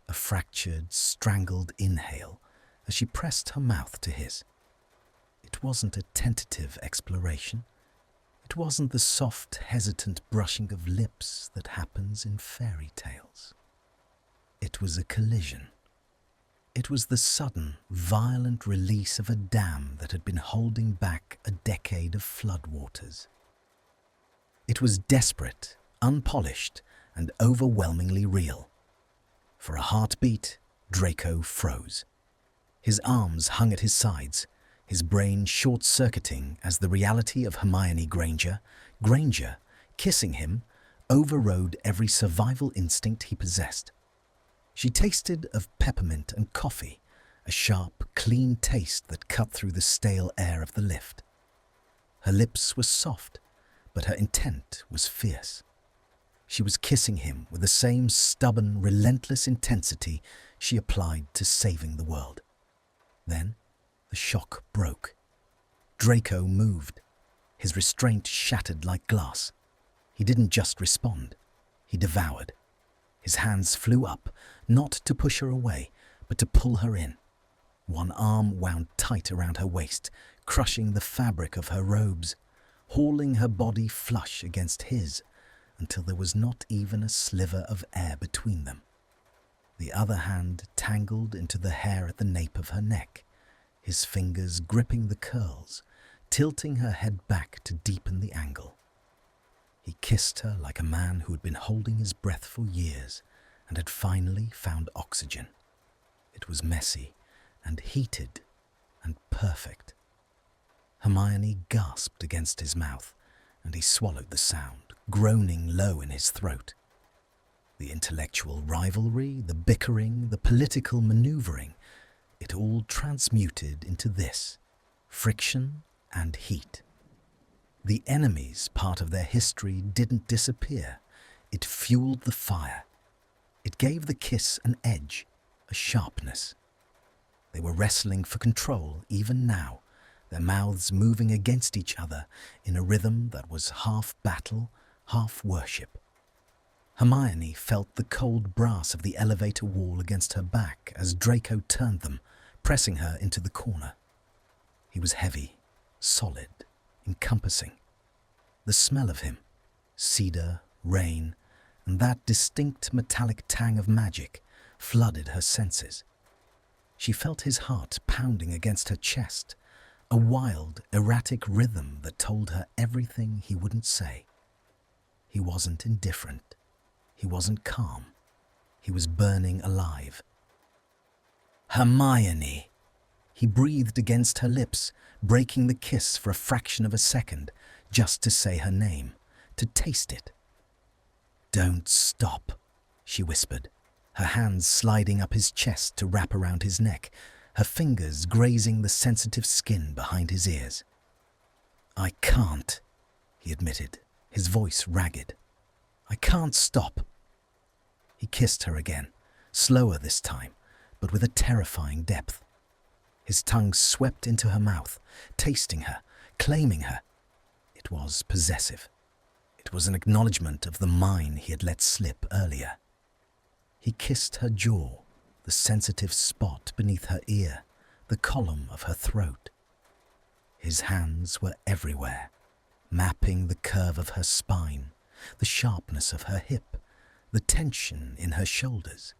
a fractured, strangled inhale, as she pressed her mouth to his. It wasn't a tentative exploration. It wasn't the soft, hesitant brushing of lips that happens in fairy tales. It was a collision. It was the sudden, violent release of a dam that had been holding back a decade of floodwaters. It was desperate, unpolished, and overwhelmingly real. For a heartbeat, Draco froze. His arms hung at his sides, his brain short-circuiting as the reality of Hermione Granger, kissing him, overrode every survival instinct he possessed. She tasted of peppermint and coffee, a sharp, clean taste that cut through the stale air of the lift. Her lips were soft, but her intent was fierce. She was kissing him with the same stubborn, relentless intensity she applied to saving the world. Then the shock broke. Draco moved. His restraint shattered like glass. He didn't just respond. He devoured. His hands flew up, not to push her away, but to pull her in. One arm wound tight around her waist, crushing the fabric of her robes, hauling her body flush against his, until there was not even a sliver of air between them. The other hand tangled into the hair at the nape of her neck, his fingers gripping the curls, tilting her head back to deepen the angle. He kissed her like a man who had been holding his breath for years and had finally found oxygen. It was messy and heated and perfect. Hermione gasped against his mouth, and he swallowed the sound, groaning low in his throat. The intellectual rivalry, the bickering, the political maneuvering, it all transmuted into this: friction and heat. The enemy's part of their history didn't disappear. It fueled the fire. It gave the kiss an edge, a sharpness. They were wrestling for control even now, their mouths moving against each other in a rhythm that was half battle, half worship. Hermione felt the cold brass of the elevator wall against her back as Draco turned them, pressing her into the corner. He was heavy, solid, encompassing. The smell of him, cedar, rain, and that distinct metallic tang of magic flooded her senses. She felt his heart pounding against her chest, a wild, erratic rhythm that told her everything he wouldn't say. He wasn't indifferent. He wasn't calm. He was burning alive. Hermione! He breathed against her lips, breaking the kiss for a fraction of a second, just to say her name, to taste it. "Don't stop," she whispered, her hands sliding up his chest to wrap around his neck, her fingers grazing the sensitive skin behind his ears. "I can't," he admitted, his voice ragged. "I can't stop." He kissed her again, slower this time, but with a terrifying depth. His tongue swept into her mouth, tasting her, claiming her. It was possessive. It was an acknowledgement of the mine he had let slip earlier. He kissed her jaw, the sensitive spot beneath her ear, the column of her throat. His hands were everywhere, mapping the curve of her spine, the sharpness of her hip, the tension in her shoulders.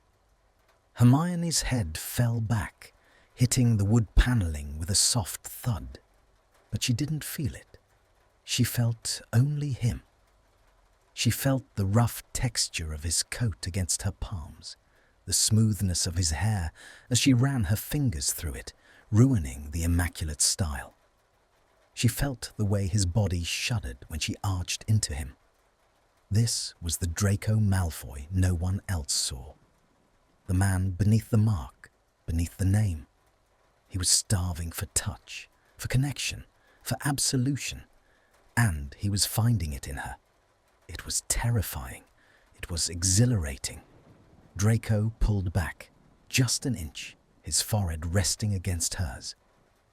Hermione's head fell back, hitting the wood paneling with a soft thud, but she didn't feel it. She felt only him. She felt the rough texture of his coat against her palms, the smoothness of his hair as she ran her fingers through it, ruining the immaculate style. She felt the way his body shuddered when she arched into him. This was the Draco Malfoy no one else saw. The man beneath the mark, beneath the name. He was starving for touch, for connection, for absolution, and he was finding it in her. It was terrifying. It was exhilarating. Draco pulled back, just an inch, his forehead resting against hers.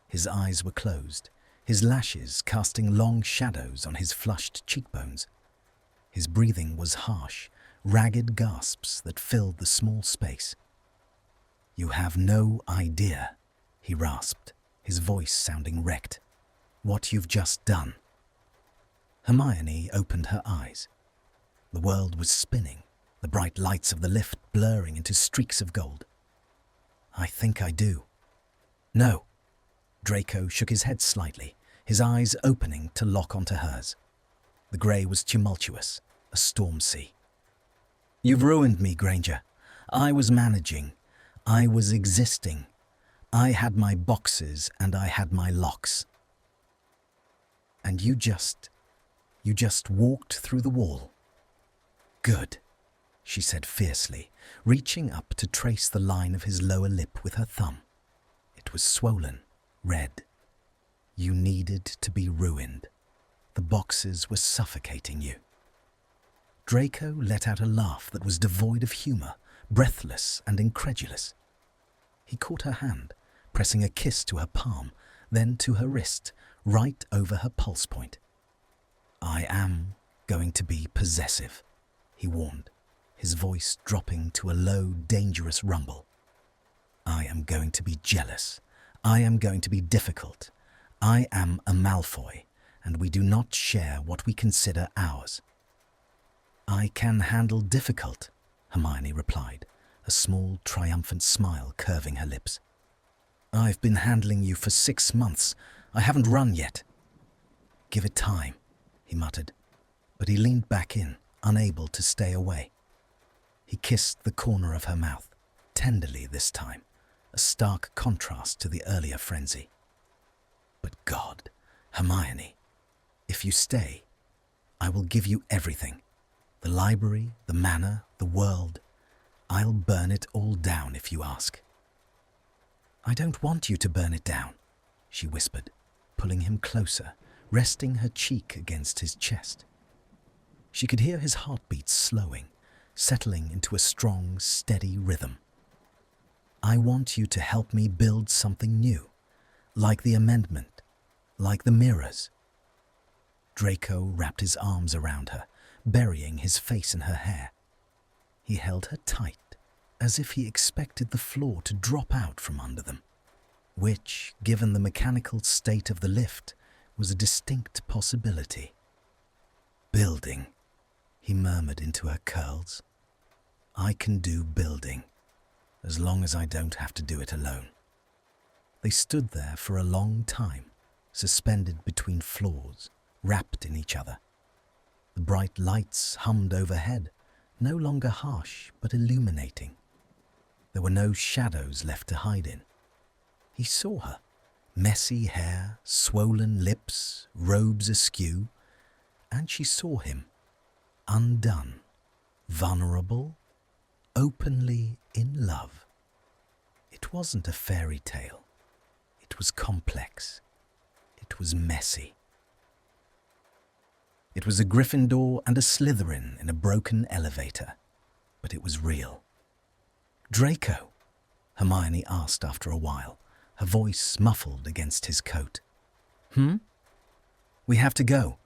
His eyes were closed, his lashes casting long shadows on his flushed cheekbones. His breathing was harsh, ragged gasps that filled the small space. "You have no idea," he rasped, his voice sounding wrecked, "what you've just done." Hermione opened her eyes. The world was spinning, the bright lights of the lift blurring into streaks of gold. "I think I do." "No." Draco shook his head slightly, his eyes opening to lock onto hers. The grey was tumultuous, a storm sea. "You've ruined me, Granger. I was managing. I was existing. I had my boxes and I had my locks. And you just walked through the wall." "Good," she said fiercely, reaching up to trace the line of his lower lip with her thumb. It was swollen, red. "You needed to be ruined. The boxes were suffocating you." Draco let out a laugh that was devoid of humour, breathless and incredulous. He caught her hand, pressing a kiss to her palm, then to her wrist, right over her pulse point. "I am going to be possessive," he warned, his voice dropping to a low, dangerous rumble. "I am going to be jealous. I am going to be difficult. I am a Malfoy, and we do not share what we consider ours." "I can handle difficult," Hermione replied, a small, triumphant smile curving her lips. "I've been handling you for 6 months. I haven't run yet." "Give it time," he muttered, but he leaned back in, unable to stay away. He kissed the corner of her mouth, tenderly this time, a stark contrast to the earlier frenzy. "But God, Hermione, if you stay, I will give you everything. The library, the manor, the world. I'll burn it all down if you ask." "I don't want you to burn it down," she whispered, pulling him closer, resting her cheek against his chest. She could hear his heartbeat slowing, settling into a strong, steady rhythm. "I want you to help me build something new, like the amendment, like the mirrors." Draco wrapped his arms around her, burying his face in her hair. He held her tight, as if he expected the floor to drop out from under them, which, given the mechanical state of the lift, was a distinct possibility. "Building," he murmured into her curls. "I can do building, as long as I don't have to do it alone." They stood there for a long time, suspended between floors, wrapped in each other. The bright lights hummed overhead, no longer harsh but illuminating. There were no shadows left to hide in. He saw her, messy hair, swollen lips, robes askew, and she saw him, undone, vulnerable, openly in love. It wasn't a fairy tale. It was complex. It was messy. It was a Gryffindor and a Slytherin in a broken elevator, but it was real. "Draco?" Hermione asked after a while, her voice muffled against his coat. "Hmm? We have to go.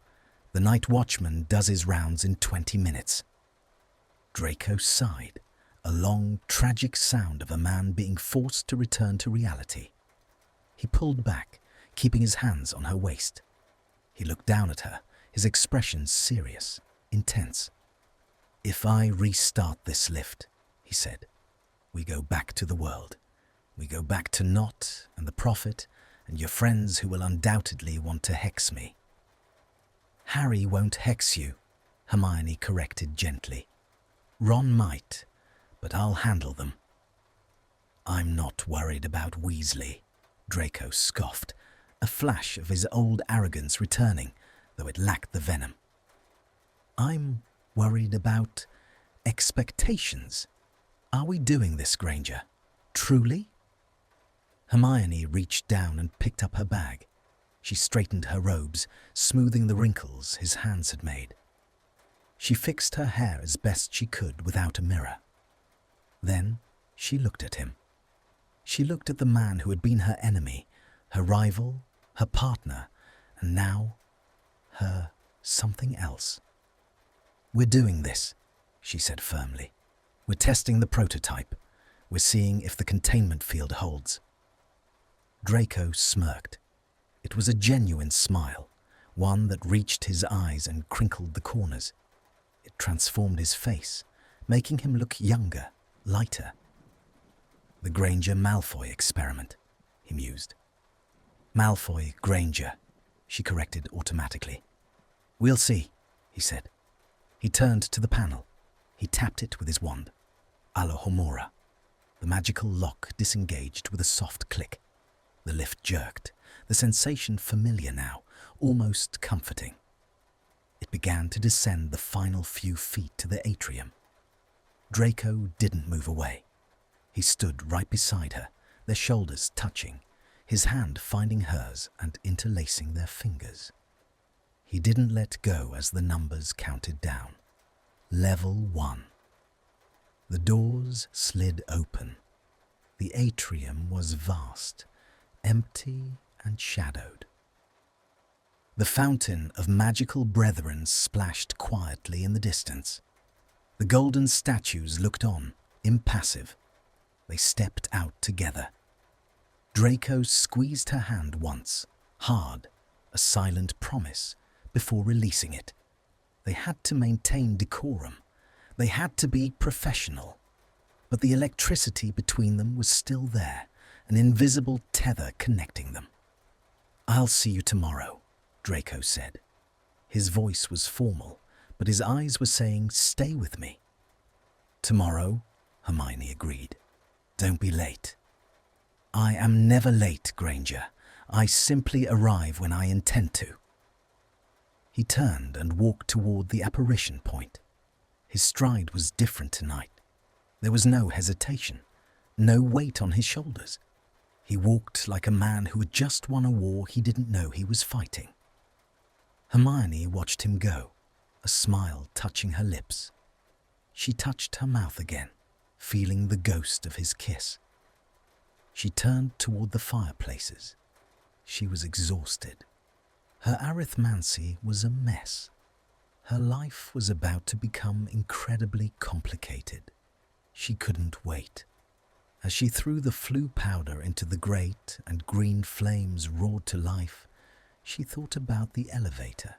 The night watchman does his rounds in 20 minutes. Draco sighed, a long, tragic sound of a man being forced to return to reality. He pulled back, keeping his hands on her waist. He looked down at her, his expression serious, intense. "If I restart this lift," he said, "we go back to the world. We go back to Nott and the Prophet and your friends who will undoubtedly want to hex me." "Harry won't hex you," Hermione corrected gently. "Ron might, but I'll handle them." "I'm not worried about Weasley," Draco scoffed, a flash of his old arrogance returning, though it lacked the venom. "I'm worried about expectations. Are we doing this, Granger? Truly?" Hermione reached down and picked up her bag. She straightened her robes, smoothing the wrinkles his hands had made. She fixed her hair as best she could without a mirror. Then she looked at him. She looked at the man who had been her enemy, her rival, her partner, and now her something else. "We're doing this," she said firmly. "We're testing the prototype. We're seeing if the containment field holds." Draco smirked. It was a genuine smile, one that reached his eyes and crinkled the corners. It transformed his face, making him look younger, lighter. "The Granger-Malfoy experiment," he mused. "Malfoy-Granger," she corrected automatically. "We'll see," he said. He turned to the panel. He tapped it with his wand. Alohomora. The magical lock disengaged with a soft click. The lift jerked, the sensation familiar now, almost comforting. It began to descend the final few feet to the atrium. Draco didn't move away. He stood right beside her, their shoulders touching, his hand finding hers and interlacing their fingers. He didn't let go as the numbers counted down. Level 1. The doors slid open. The atrium was vast, empty and shadowed. The fountain of magical brethren splashed quietly in the distance. The golden statues looked on, impassive. They stepped out together. Draco squeezed her hand once, hard, a silent promise, before releasing it. They had to maintain decorum. They had to be professional. But the electricity between them was still there, an invisible tether connecting them. "I'll see you tomorrow," Draco said. His voice was formal, but his eyes were saying, "Stay with me." "Tomorrow," Hermione agreed. "Don't be late." "I am never late, Granger. I simply arrive when I intend to." He turned and walked toward the apparition point. His stride was different tonight. There was no hesitation, no weight on his shoulders. He walked like a man who had just won a war he didn't know he was fighting. Hermione watched him go, a smile touching her lips. She touched her mouth again, feeling the ghost of his kiss. She turned toward the fireplaces. She was exhausted. Her arithmancy was a mess. Her life was about to become incredibly complicated. She couldn't wait. As she threw the Floo powder into the grate and green flames roared to life, she thought about the elevator.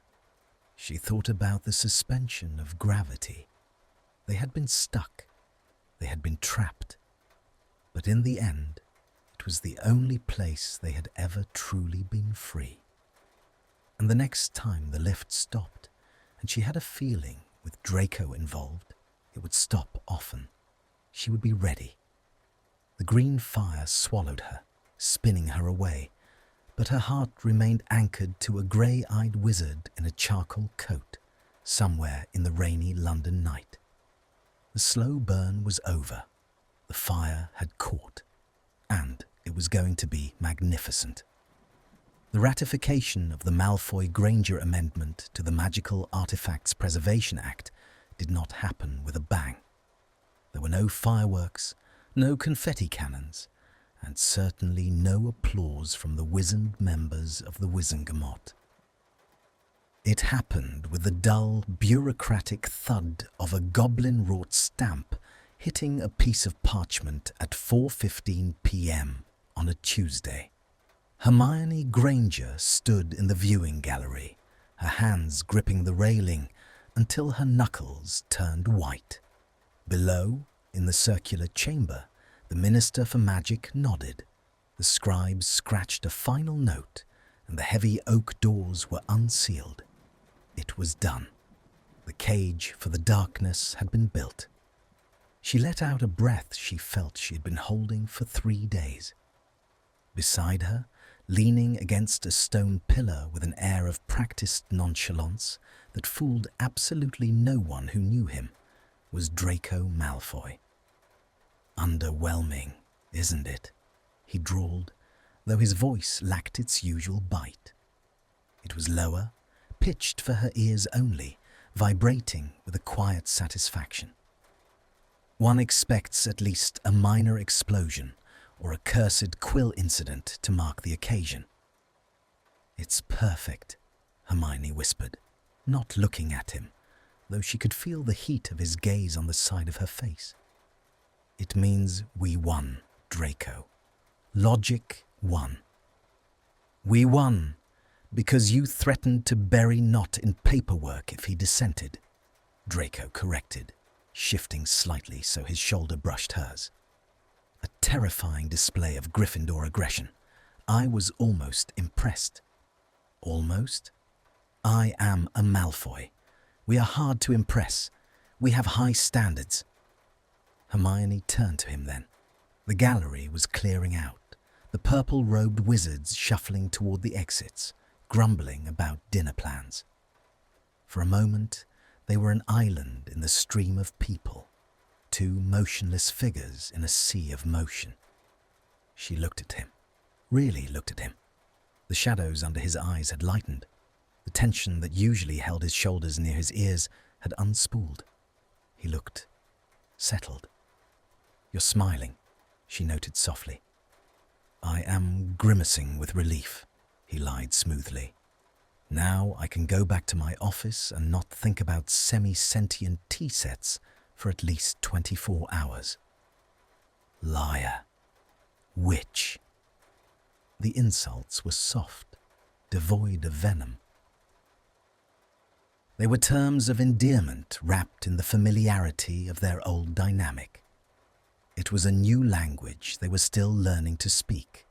She thought about the suspension of gravity. They had been stuck. They had been trapped. But in the end, it was the only place they had ever truly been free. And the next time the lift stopped, and she had a feeling, with Draco involved, it would stop often. She would be ready. The green fire swallowed her, spinning her away, but her heart remained anchored to a grey-eyed wizard in a charcoal coat, somewhere in the rainy London night. The slow burn was over. The fire had caught, and it was going to be magnificent. The ratification of the Malfoy-Granger Amendment to the Magical Artifacts Preservation Act did not happen with a bang. There were no fireworks, no confetti cannons, and certainly no applause from the wizened members of the Wizengamot. It happened with the dull, bureaucratic thud of a goblin-wrought stamp hitting a piece of parchment at 4:15 p.m. on a Tuesday. Hermione Granger stood in the viewing gallery, her hands gripping the railing until her knuckles turned white. Below, in the circular chamber, the Minister for Magic nodded. The scribes scratched a final note, and the heavy oak doors were unsealed. It was done. The cage for the darkness had been built. She let out a breath she felt she had been holding for 3 days. Beside her, leaning against a stone pillar with an air of practiced nonchalance that fooled absolutely no one who knew him, was Draco Malfoy. "Underwhelming, isn't it?" he drawled, though his voice lacked its usual bite. It was lower, pitched for her ears only, vibrating with a quiet satisfaction. One expects at least a minor explosion or a cursed quill incident to mark the occasion. "It's perfect," Hermione whispered, not looking at him, though she could feel the heat of his gaze on the side of her face. "It means we won, Draco. Logic won. We won because you threatened to bury Nott in paperwork if he dissented," Draco corrected, shifting slightly so his shoulder brushed hers. A terrifying display of Gryffindor aggression. I was almost impressed. Almost? I am a Malfoy. We are hard to impress. We have high standards. Hermione turned to him then. The gallery was clearing out, the purple-robed wizards shuffling toward the exits, grumbling about dinner plans. For a moment, they were an island in the stream of people, two motionless figures in a sea of motion. She looked at him, really looked at him. The shadows under his eyes had lightened. The tension that usually held his shoulders near his ears had unspooled. He looked settled. "You're smiling," she noted softly. "I am grimacing with relief," he lied smoothly. "Now I can go back to my office and not think about semi-sentient tea sets for at least 24 hours. Liar. Witch. The insults were soft, devoid of venom. They were terms of endearment wrapped in the familiarity of their old dynamic. It was a new language they were still learning to speak,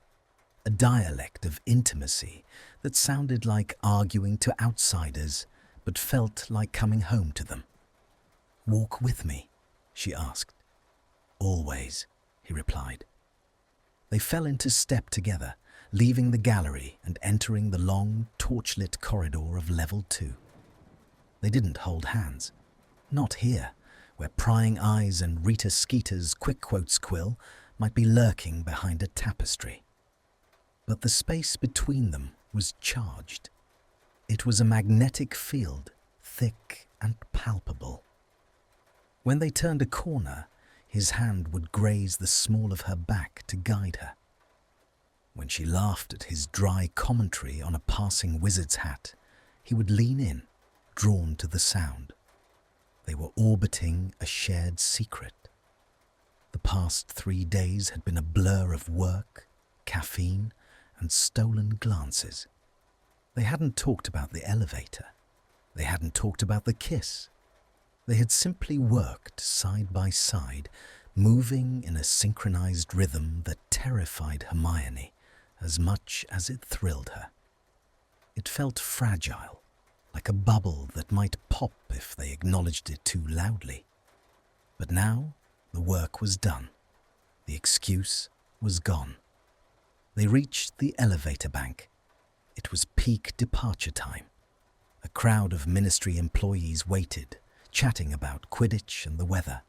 a dialect of intimacy that sounded like arguing to outsiders but felt like coming home to them. "Walk with me?" she asked. "Always," he replied. They fell into step together, leaving the gallery and entering the long, torchlit corridor of level 2. They didn't hold hands. Not here, where prying eyes and Rita Skeeter's quick quotes quill might be lurking behind a tapestry. But the space between them was charged. It was a magnetic field, thick and palpable. When they turned a corner, his hand would graze the small of her back to guide her. When she laughed at his dry commentary on a passing wizard's hat, he would lean in, drawn to the sound. They were orbiting a shared secret. The past 3 days had been a blur of work, caffeine, and stolen glances. They hadn't talked about the elevator. They hadn't talked about the kiss. They had simply worked side by side, moving in a synchronized rhythm that terrified Hermione as much as it thrilled her. It felt fragile, like a bubble that might pop if they acknowledged it too loudly. But now the work was done. The excuse was gone. They reached the elevator bank. It was peak departure time. A crowd of ministry employees waited, chatting about Quidditch and the weather.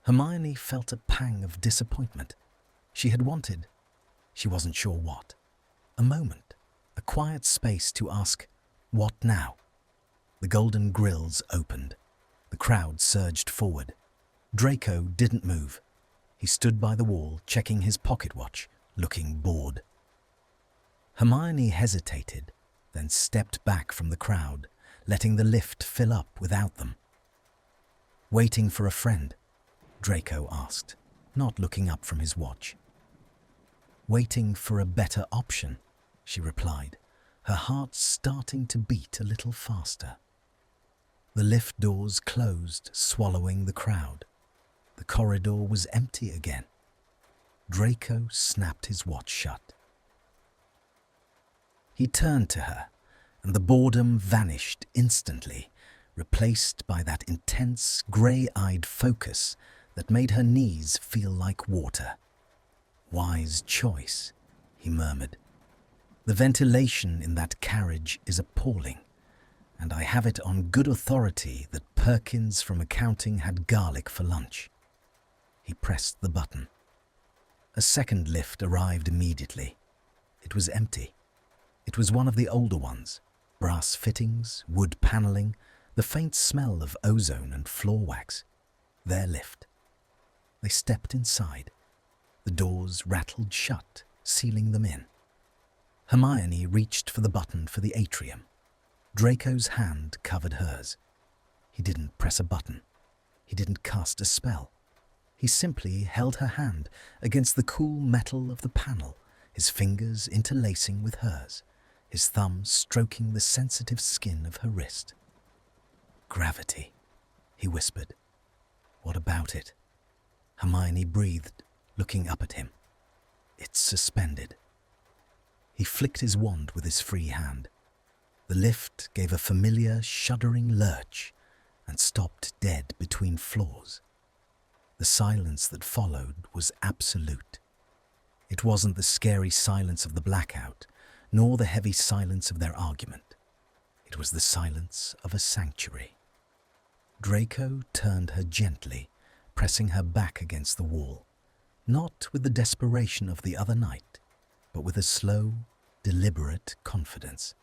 Hermione felt a pang of disappointment. She had wanted, she wasn't sure what, a moment, a quiet space to ask, "What now?" The golden grills opened. The crowd surged forward. Draco didn't move. He stood by the wall, checking his pocket watch, looking bored. Hermione hesitated, then stepped back from the crowd, letting the lift fill up without them. "Waiting for a friend?" Draco asked, not looking up from his watch. "Waiting for a better option," she replied, her heart starting to beat a little faster. The lift doors closed, swallowing the crowd. The corridor was empty again. Draco snapped his watch shut. He turned to her, and the boredom vanished instantly, replaced by that intense, grey-eyed focus that made her knees feel like water. "Wise choice," he murmured. "The ventilation in that carriage is appalling, and I have it on good authority that Perkins from accounting had garlic for lunch." He pressed the button. A second lift arrived immediately. It was empty. It was one of the older ones. Brass fittings, wood panelling, the faint smell of ozone and floor wax. Their lift. They stepped inside. The doors rattled shut, sealing them in. Hermione reached for the button for the atrium. Draco's hand covered hers. He didn't press a button. He didn't cast a spell. He simply held her hand against the cool metal of the panel, his fingers interlacing with hers, his thumb stroking the sensitive skin of her wrist. "Gravity," he whispered. "What about it?" Hermione breathed, looking up at him. "It's suspended." He flicked his wand with his free hand. The lift gave a familiar, shuddering lurch and stopped dead between floors. The silence that followed was absolute. It wasn't the scary silence of the blackout, nor the heavy silence of their argument. It was the silence of a sanctuary. Draco turned her gently, pressing her back against the wall, not with the desperation of the other night, but with a slow, deliberate confidence.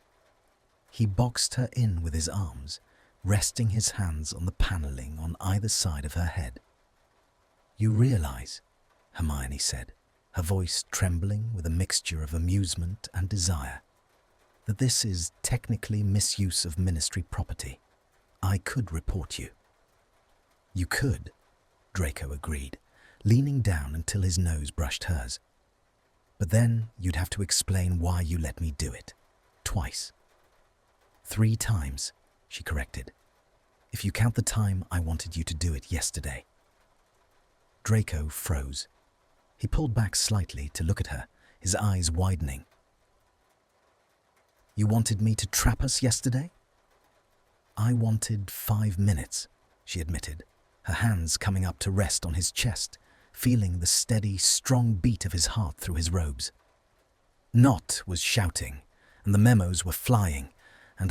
He boxed her in with his arms, resting his hands on the paneling on either side of her head. "You realize," Hermione said, her voice trembling with a mixture of amusement and desire, "that this is technically misuse of ministry property. I could report you." "You could," Draco agreed, leaning down until his nose brushed hers. "But then you'd have to explain why you let me do it. Twice." "3 times," she corrected, "if you count the time I wanted you to do it yesterday." Draco froze. He pulled back slightly to look at her, his eyes widening. "You wanted me to trap us yesterday?" "I wanted 5 minutes," she admitted, her hands coming up to rest on his chest, feeling the steady, strong beat of his heart through his robes. Nott was shouting, and the memos were flying, and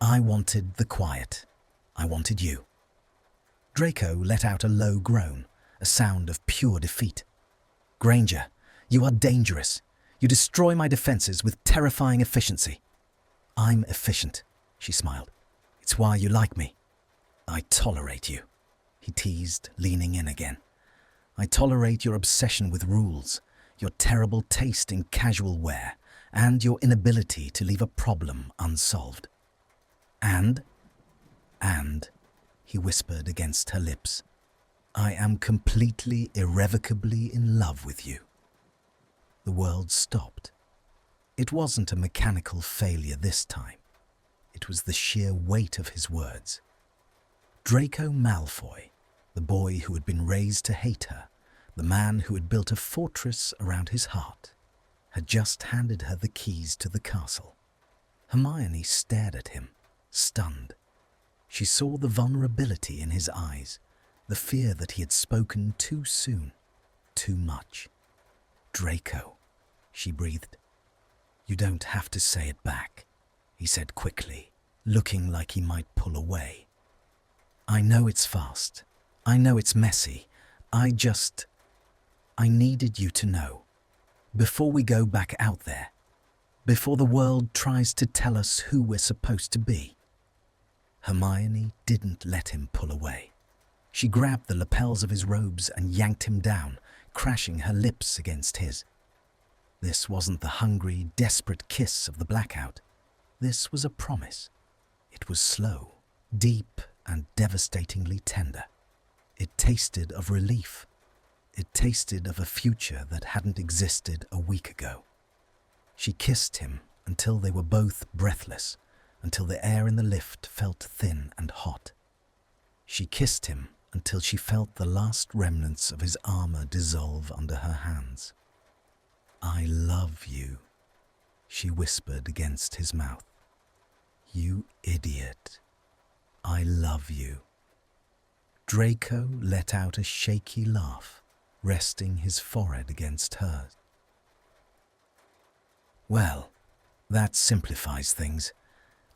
I wanted the quiet. I wanted you. Draco let out a low groan, a sound of pure defeat. "Granger, you are dangerous. You destroy my defenses with terrifying efficiency." "I'm efficient," she smiled. "It's why you like me." "I tolerate you," he teased, leaning in again. "I tolerate your obsession with rules, your terrible taste in casual wear, and your inability to leave a problem unsolved." And, he whispered against her lips, "I am completely, irrevocably in love with you." The world stopped. It wasn't a mechanical failure this time. It was the sheer weight of his words. Draco Malfoy, the boy who had been raised to hate her, the man who had built a fortress around his heart, had just handed her the keys to the castle. Hermione stared at him, stunned. She saw the vulnerability in his eyes, the fear that he had spoken too soon, too much. "Draco," she breathed. "You don't have to say it back," he said quickly, looking like he might pull away. "I know it's fast. I know it's messy. I needed you to know. Before we go back out there, before the world tries to tell us who we're supposed to be." Hermione didn't let him pull away. She grabbed the lapels of his robes and yanked him down, crashing her lips against his. This wasn't the hungry, desperate kiss of the blackout. This was a promise. It was slow, deep, and devastatingly tender. It tasted of relief. It tasted of a future that hadn't existed a week ago. She kissed him until they were both breathless, until the air in the lift felt thin and hot. She kissed him until she felt the last remnants of his armor dissolve under her hands. "I love you," she whispered against his mouth. "You idiot. I love you." Draco let out a shaky laugh, resting his forehead against hers. "Well, that simplifies things.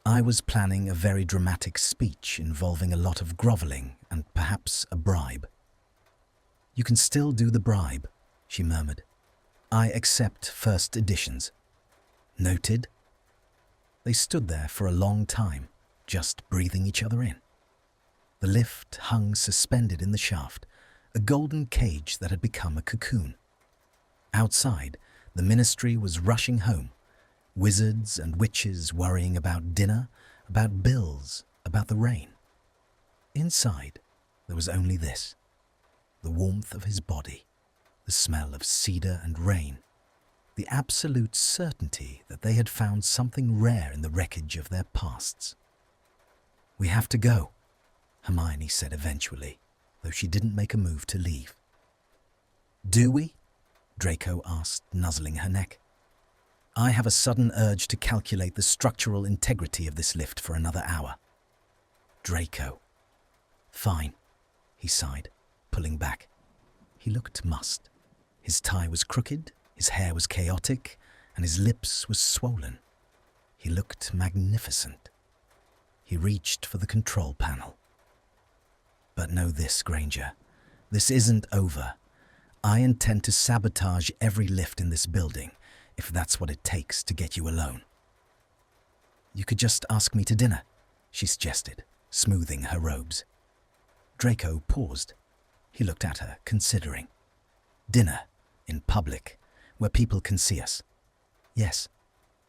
I was planning a very dramatic speech involving a lot of groveling and perhaps a bribe." "You can still do the bribe," she murmured. "I accept first editions." "Noted." They stood there for a long time, just breathing each other in. The lift hung suspended in the shaft, a golden cage that had become a cocoon. Outside, the Ministry was rushing home, wizards and witches worrying about dinner, about bills, about the rain. Inside, there was only this: the warmth of his body, the smell of cedar and rain, the absolute certainty that they had found something rare in the wreckage of their pasts. "We have to go," Hermione said eventually, though she didn't make a move to leave. "Do we?" Draco asked, nuzzling her neck. "I have a sudden urge to calculate the structural integrity of this lift for another hour." "Draco." "Fine," he sighed, pulling back. He looked mussed. His tie was crooked, his hair was chaotic, and his lips were swollen. He looked magnificent. He reached for the control panel. "But know this, Granger. This isn't over. I intend to sabotage every lift in this building, if that's what it takes to get you alone." "You could just ask me to dinner," she suggested, smoothing her robes. Draco paused. He looked at her, considering. "Dinner, in public, where people can see us." "Yes,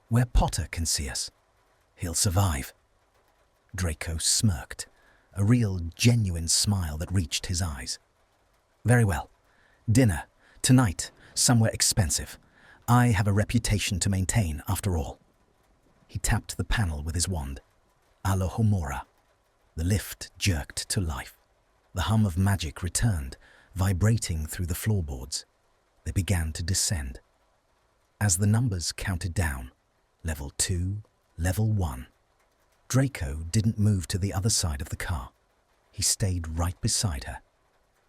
where Potter can see us. He'll survive." Draco smirked, a real, genuine smile that reached his eyes. "Very well. Dinner, tonight, somewhere expensive. I have a reputation to maintain, after all." He tapped the panel with his wand. Alohomora. The lift jerked to life. The hum of magic returned, vibrating through the floorboards. They began to descend. As the numbers counted down, level 2, level 1, Draco didn't move to the other side of the car. He stayed right beside her.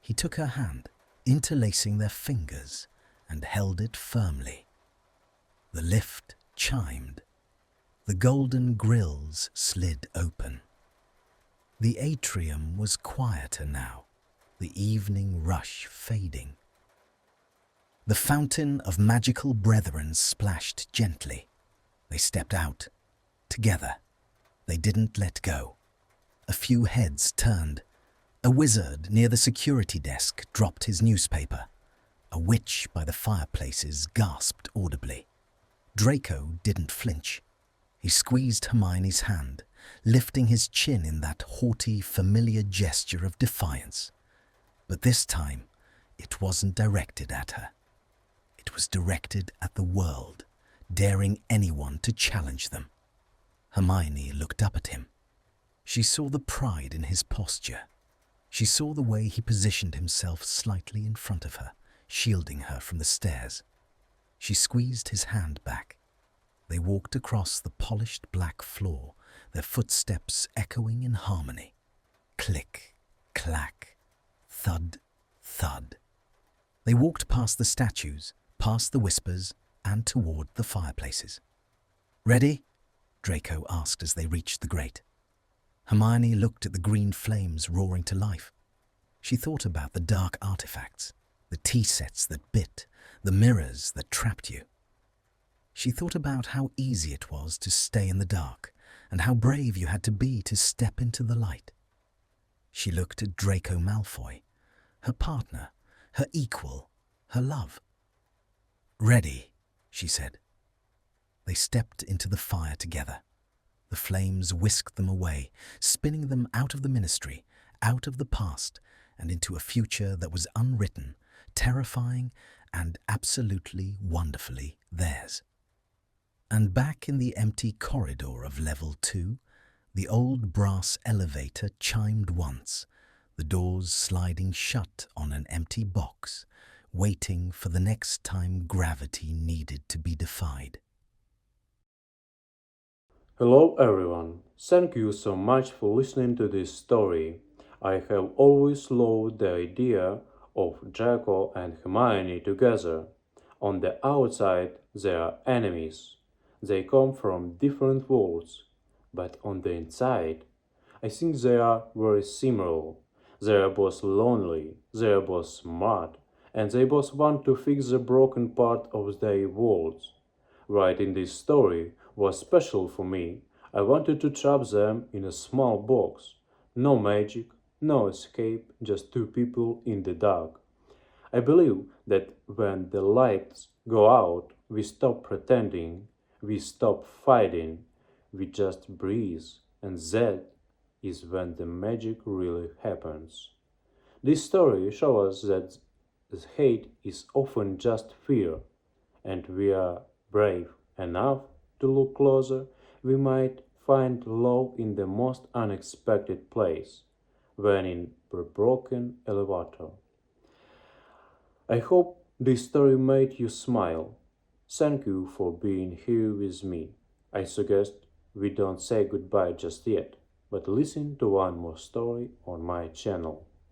He took her hand, interlacing their fingers, and held it firmly. The lift chimed. The golden grills slid open. The atrium was quieter now, the evening rush fading. The fountain of magical brethren splashed gently. They stepped out, together. They didn't let go. A few heads turned. A wizard near the security desk dropped his newspaper. A witch by the fireplaces gasped audibly. Draco didn't flinch. He squeezed Hermione's hand, lifting his chin in that haughty, familiar gesture of defiance. But this time, it wasn't directed at her. It was directed at the world, daring anyone to challenge them. Hermione looked up at him. She saw the pride in his posture. She saw the way he positioned himself slightly in front of her, shielding her from the stairs. She squeezed his hand back. They walked across the polished black floor, their footsteps echoing in harmony. Click, clack, thud, thud. They walked past the statues, past the whispers, and toward the fireplaces. "Ready?" Draco asked as they reached the grate. Hermione looked at the green flames roaring to life. She thought about the dark artifacts, the tea sets that bit, the mirrors that trapped you. She thought about how easy it was to stay in the dark and how brave you had to be to step into the light. She looked at Draco Malfoy, her partner, her equal, her love. "Ready," she said. They stepped into the fire together. The flames whisked them away, spinning them out of the Ministry, out of the past, and into a future that was unwritten, terrifying, and absolutely wonderfully theirs. And back in the empty corridor of Level 2, the old brass elevator chimed once, the doors sliding shut on an empty box, waiting for the next time gravity needed to be defied. Hello everyone, thank you so much for listening to this story. I have always loved the idea of Draco and Hermione together. On the outside, they are enemies. They come from different worlds, but on the inside, I think they are very similar. They are both lonely, they are both smart, and they both want to fix the broken part of their worlds. Writing this story was special for me. I wanted to trap them in a small box. No magic, no escape, just two people in the dark. I believe that when the lights go out, we stop pretending, we stop fighting, we just breathe, and that is when the magic really happens. This story shows us that hate is often just fear, and we are brave enough to look closer, we might find love in the most unexpected place, when in a broken elevator. I hope this story made you smile. Thank you for being here with me. I suggest we don't say goodbye just yet, but listen to one more story on my channel.